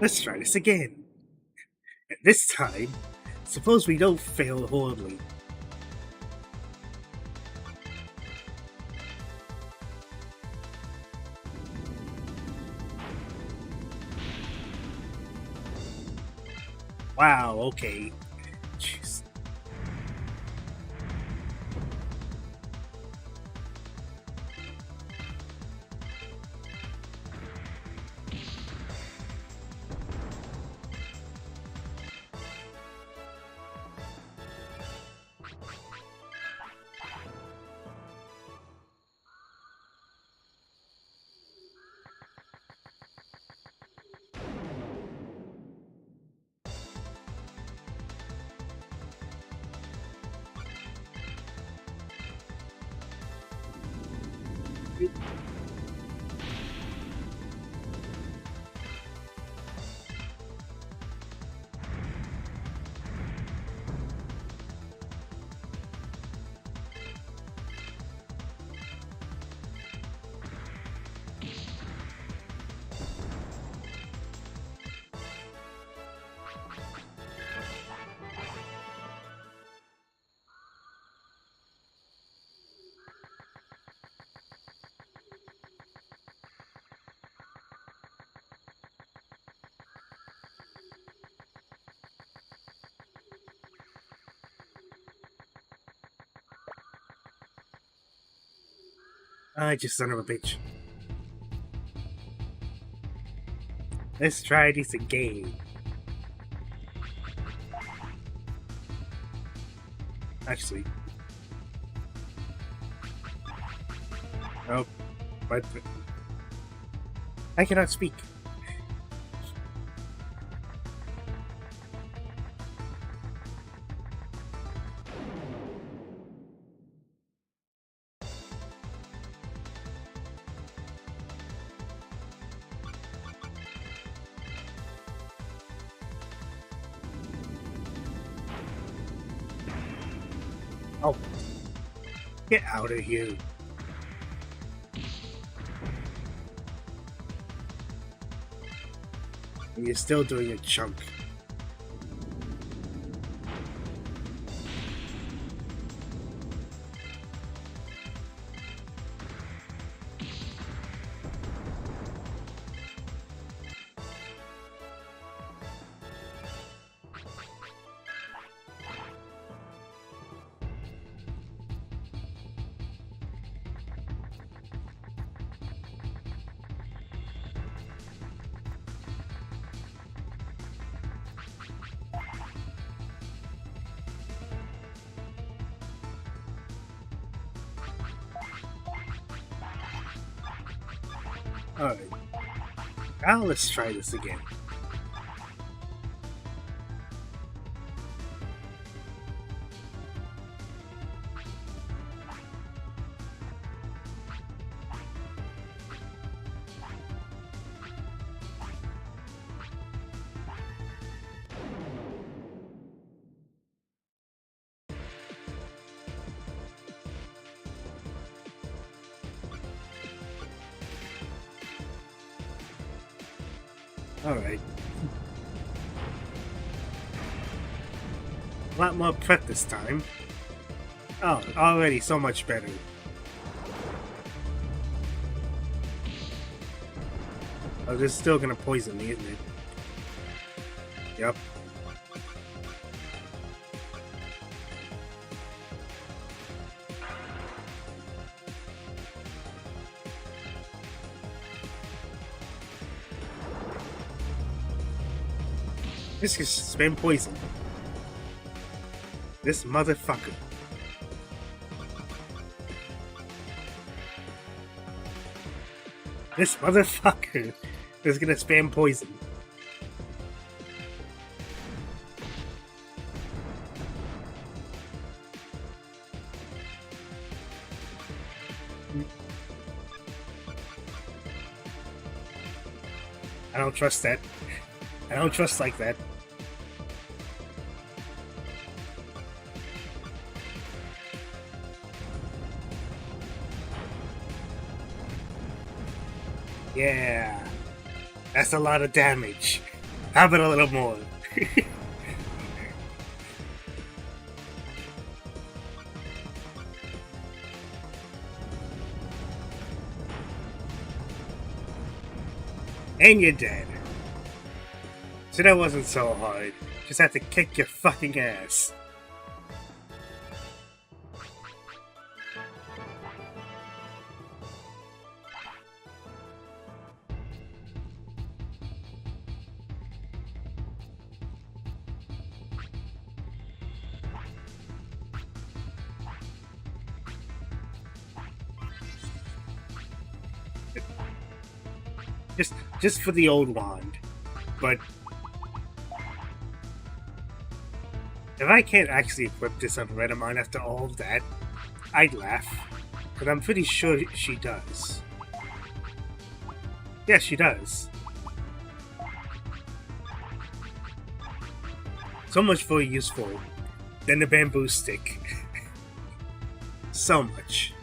Let's try this again. And this time, suppose we don't fail horribly. Wow, okay. Jeez. I just son of a bitch. Let's try this again. Actually. Oh, but I cannot speak. Oh, get out of here. And you're still doing a chunk. Alright. Now let's try this again. Alright. A lot more prep this time. Oh, already so much better. Oh, this is still gonna poison me, isn't it? Yep. This has spam poison. This motherfucker. This motherfucker is gonna spam poison. I don't trust that. I don't trust like that. Yeah, that's a lot of damage. How about a little more? And you're dead. So that wasn't so hard. Just have to kick your fucking ass. Just for the old wand. But if I can't actually equip this on Redamon after all of that, I'd laugh. But I'm pretty sure she does. Yeah, she does. So much more useful than the bamboo stick. So much.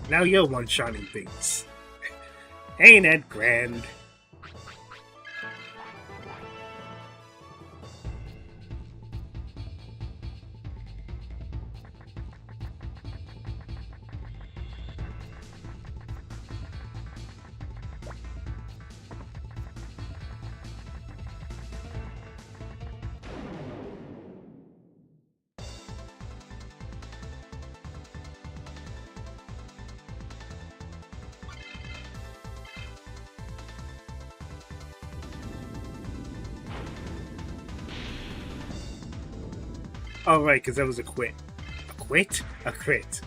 Now you're one-shotting things. Ain't that grand? Oh, right, because that was a quit. A quit? A crit.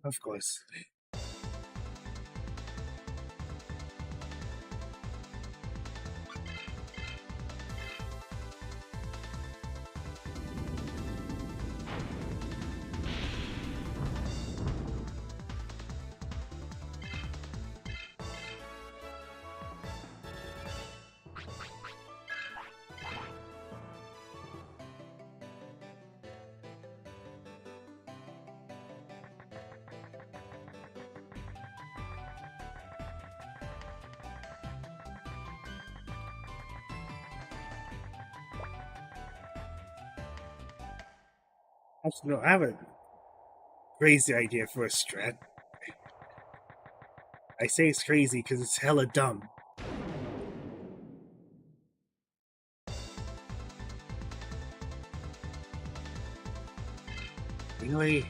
Of course. Actually, no, I have a crazy idea for a strat. I say it's crazy because it's hella dumb. Really?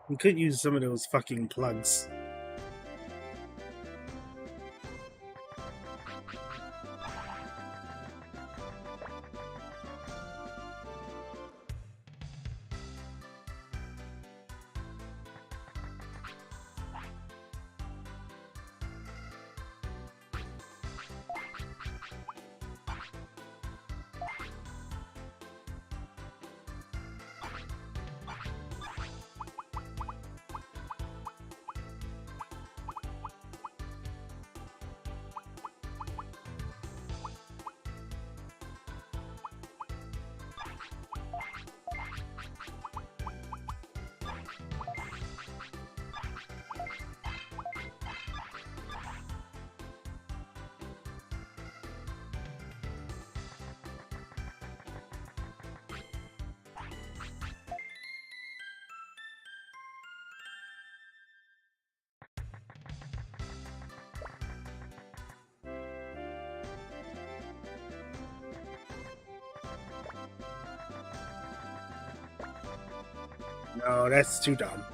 We could use some of those fucking plugs. No, that's too dumb.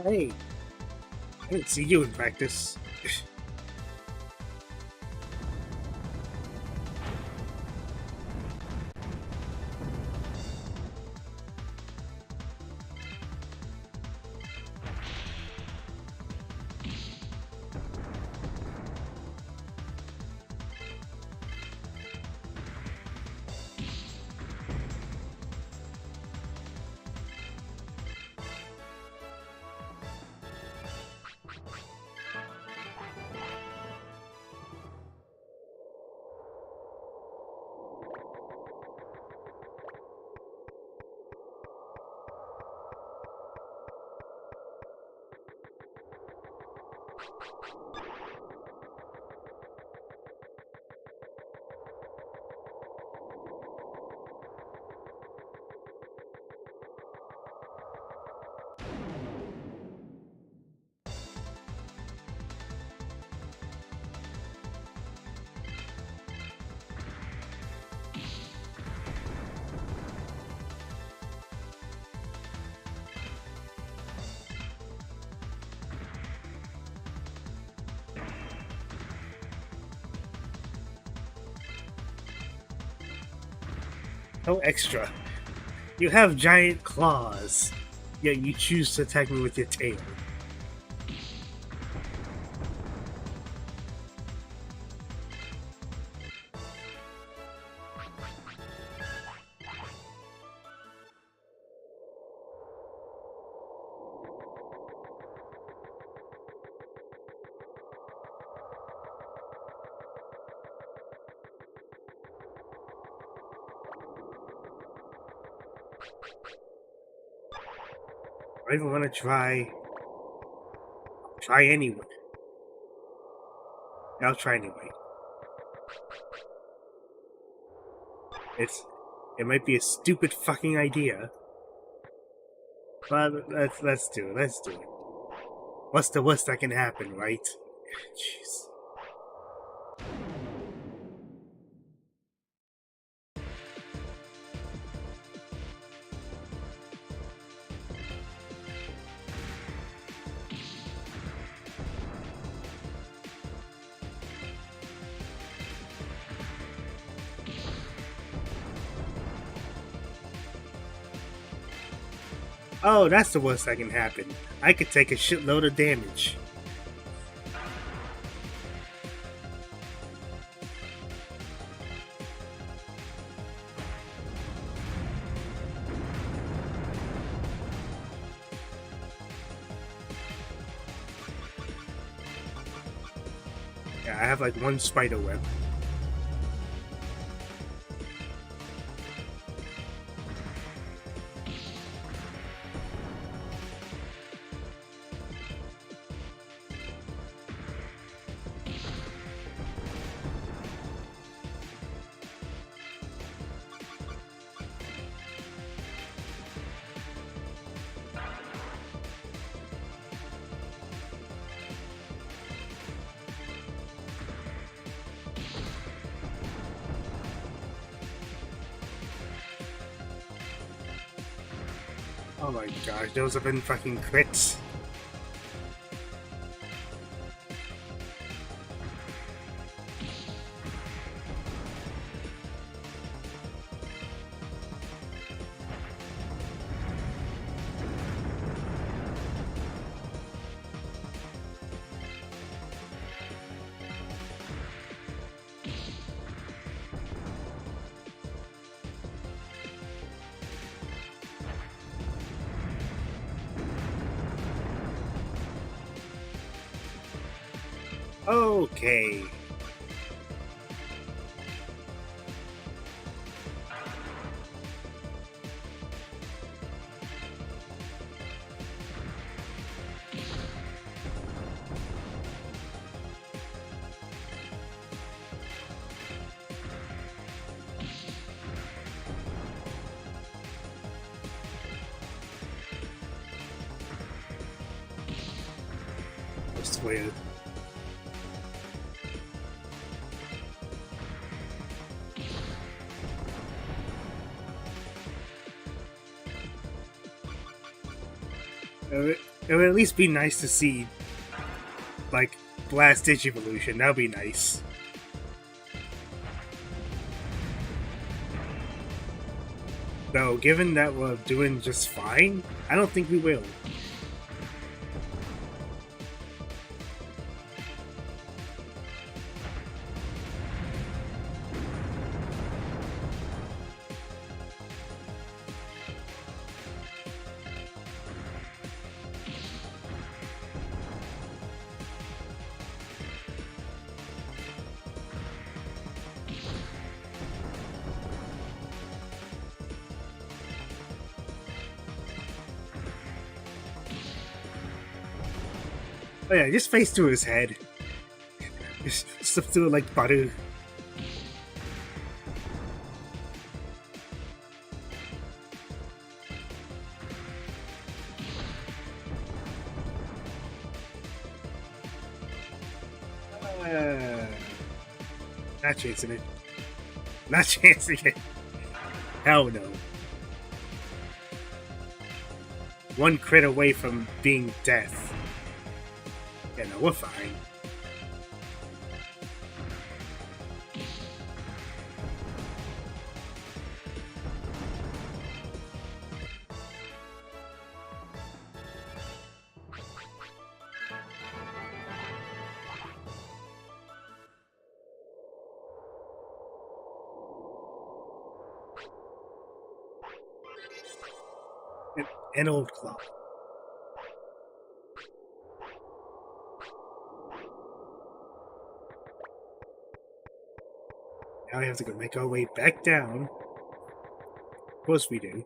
Hey, I didn't see you in practice. No extra. You have giant claws, yet you choose to attack me with your tail. I don't want to try. Try anyway. I'll try anyway. It might be a stupid fucking idea, but let's do it. Let's do it. What's the worst that can happen, right? Jeez. Oh, that's the worst that can happen. I could take a shitload of damage. Yeah, I have like one spider web. Oh my gosh, those have been fucking crits. Okay. weird. It would at least be nice to see, like, Blast Digivolution. That would be nice. Though, given that we're doing just fine, I don't think we will. Oh yeah, just face through his head. Just slip through it like butter. Not chasing it. Not chancing it. Hell no. One crit away from being death. Yeah, no, we're fine. An old clock. Now we have to go make our way back down. Of course we do.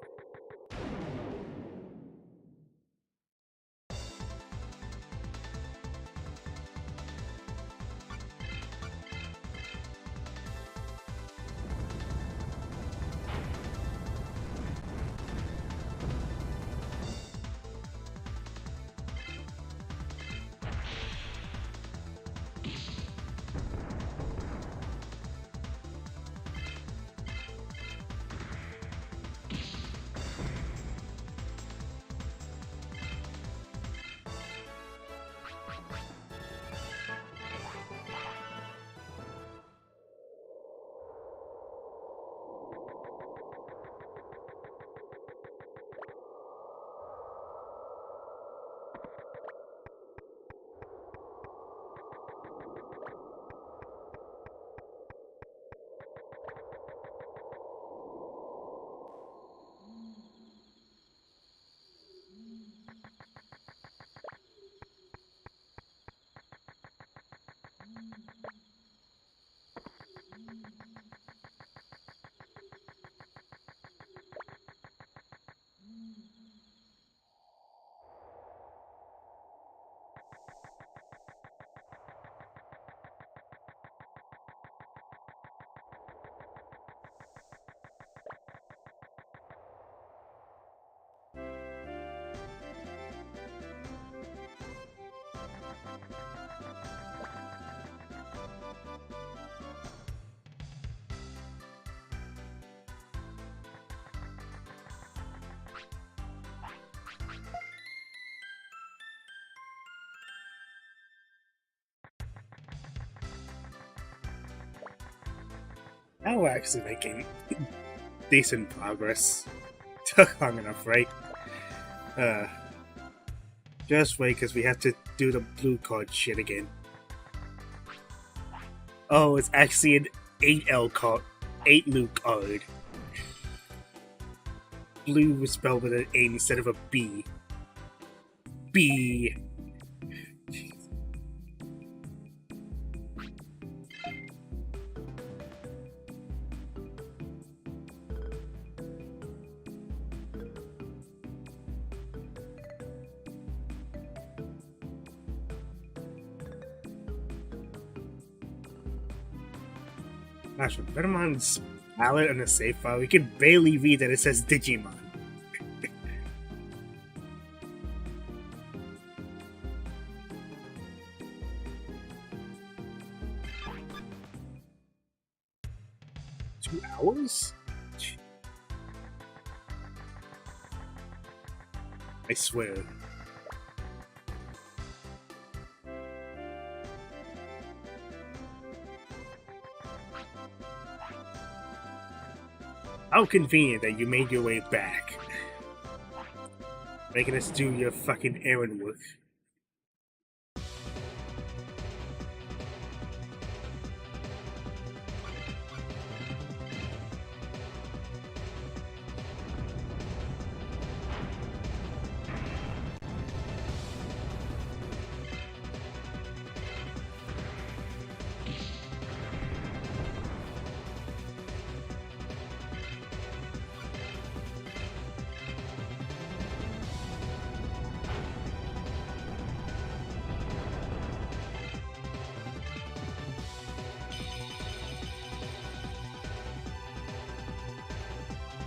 Now we're actually making decent progress. Took long enough, right? Just wait, because we have to do the blue card shit again. Oh, it's actually an 8L card. 8 loop card. Blue was spelled with an A instead of a B. B. Gosh, Vetemon's palette in a save file, we can barely read that it says Digimon. 2 hours? I swear. How convenient that you made your way back. Making us do your fucking errand work.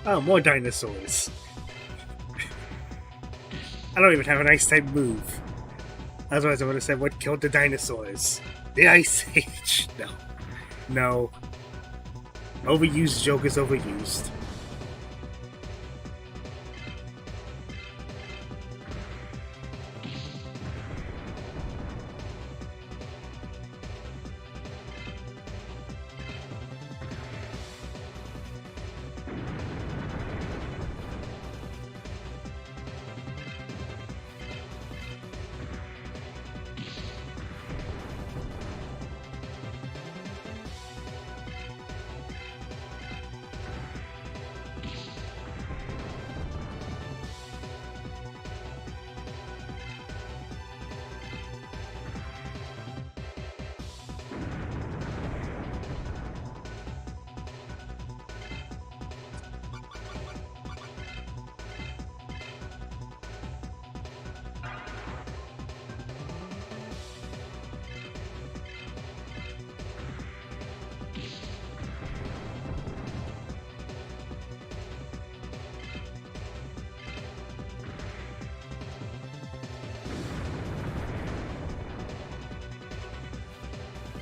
Oh, more dinosaurs. I don't even have an ice type move. Otherwise I would have said what killed the dinosaurs. The Ice Age. No. No. Overused joke is overused.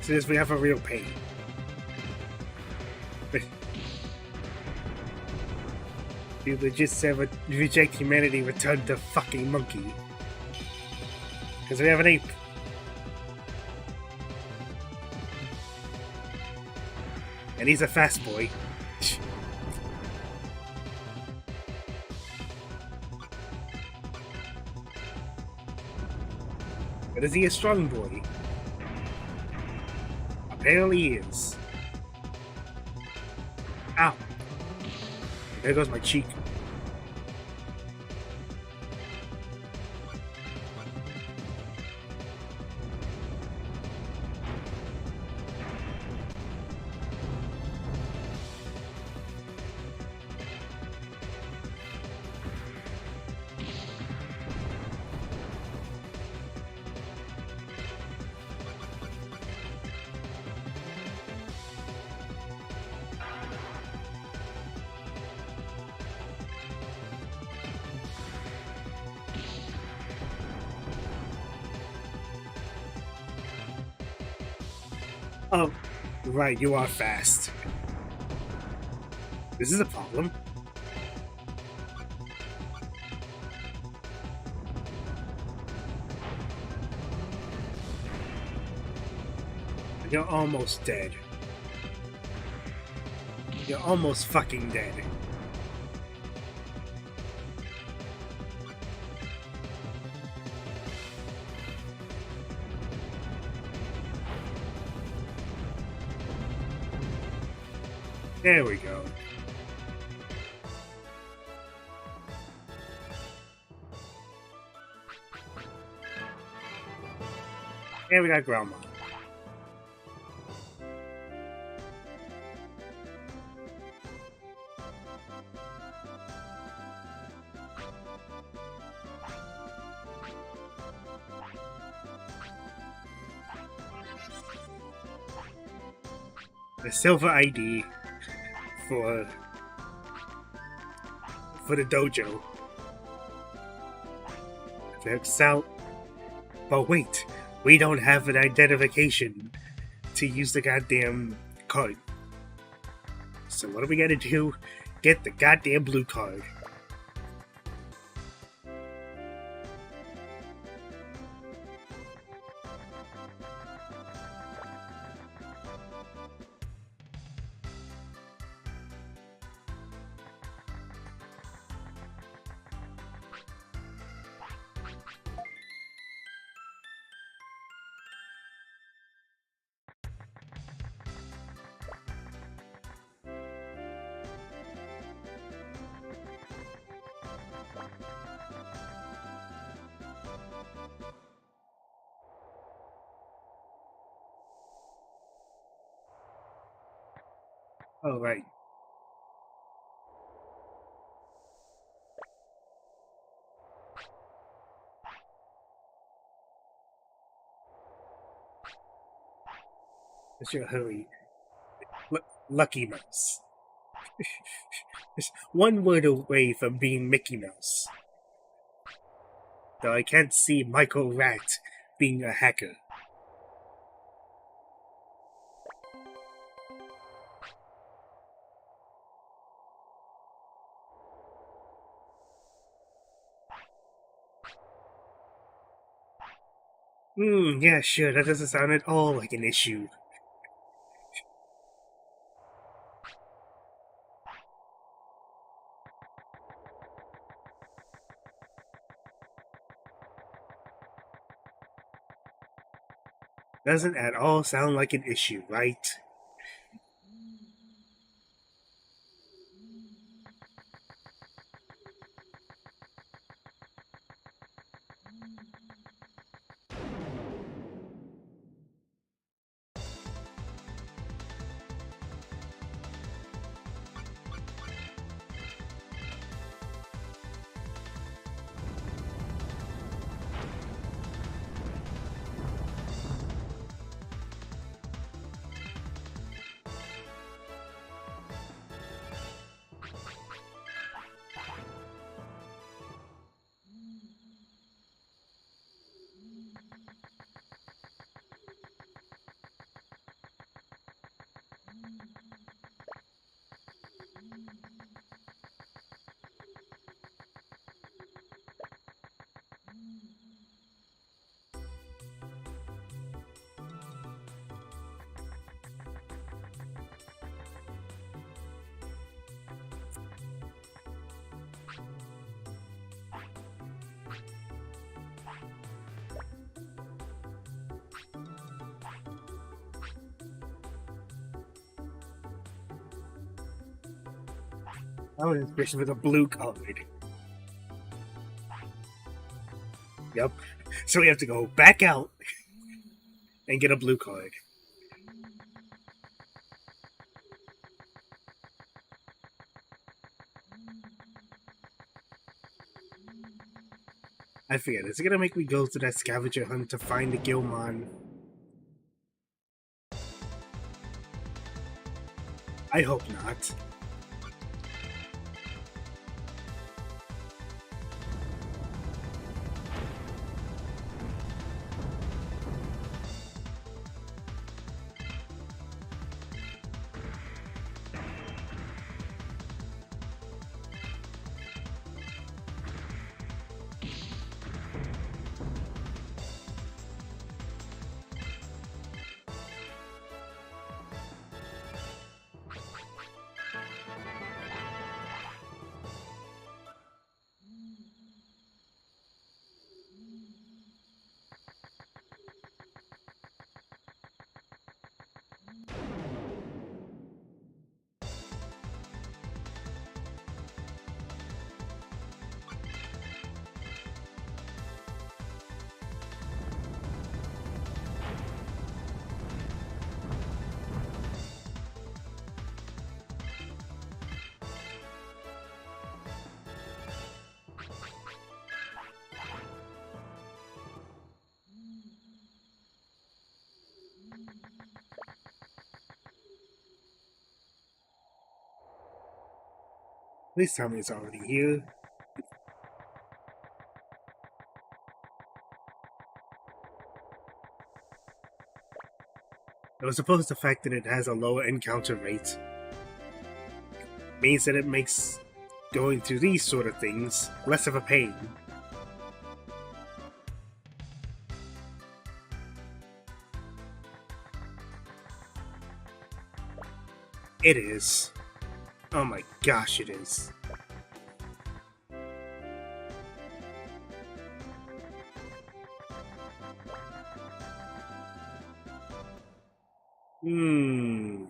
So we have a real pain. You legit said reject humanity, return to fucking monkey. Because we have an ape. And he's a fast boy. But is he a strong boy? Apparently he is. Ow. There goes my cheek. Oh, right, you are fast. This is a problem. You're almost dead. You're almost fucking dead. There we go. And we got Grandma. The silver ID for the dojo. Checks out. But wait, we don't have an identification to use the goddamn card. So what do we gotta do? Get the goddamn blue card. Oh, right. Let's hurry. Lucky Mouse. Just one word away from being Mickey Mouse. Though I can't see Michael Rat being a hacker. Yeah, sure, that doesn't sound at all like an issue. Doesn't at all sound like an issue, right? I was fishing with a blue card. Yep. So we have to go back out and get a blue card. I forget, is it gonna make me go to that scavenger hunt to find the Gilmon? I hope not. Please tell me it's already here. I was supposed the fact that it has a lower encounter rate. means that it makes going through these sort of things less of a pain. It is. Oh my gosh, it is. And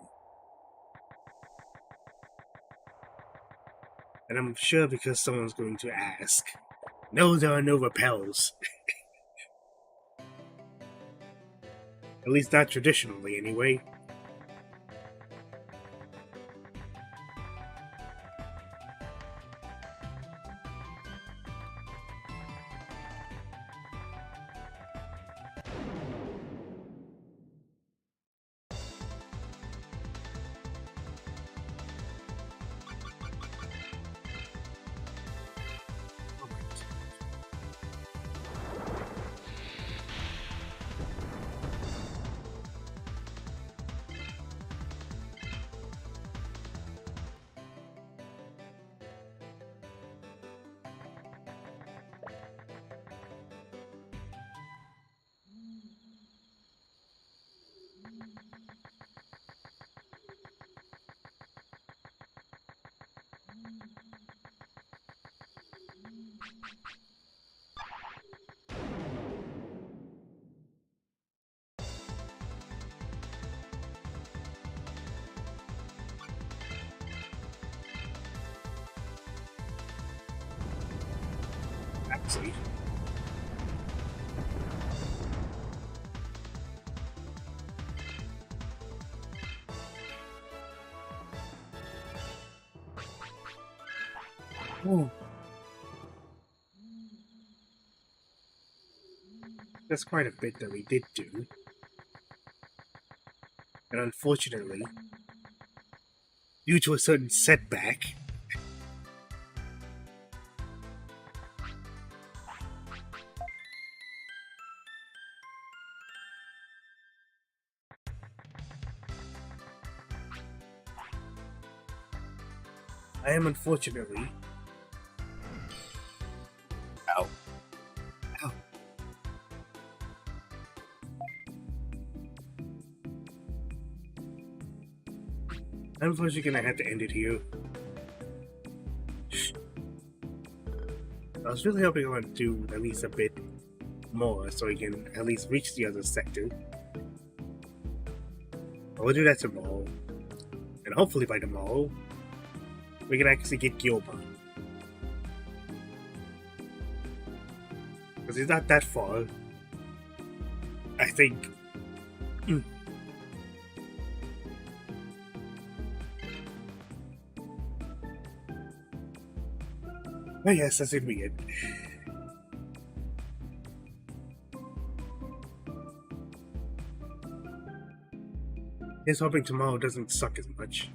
I'm sure because someone's going to ask. No, there are no repels. At least not traditionally, anyway. Actually. Oh. That's quite a bit that we did do. And unfortunately, due to a certain setback, I am unfortunately... Ow. Ow. I'm unfortunately gonna have to end it here. I was really hoping I would do at least a bit more so we can at least reach the other sector. I will do that tomorrow. And hopefully by tomorrow, we can actually get Gilbert. Because he's not that far. I think. Oh yes, that's gonna be it. Here's hoping tomorrow doesn't suck as much.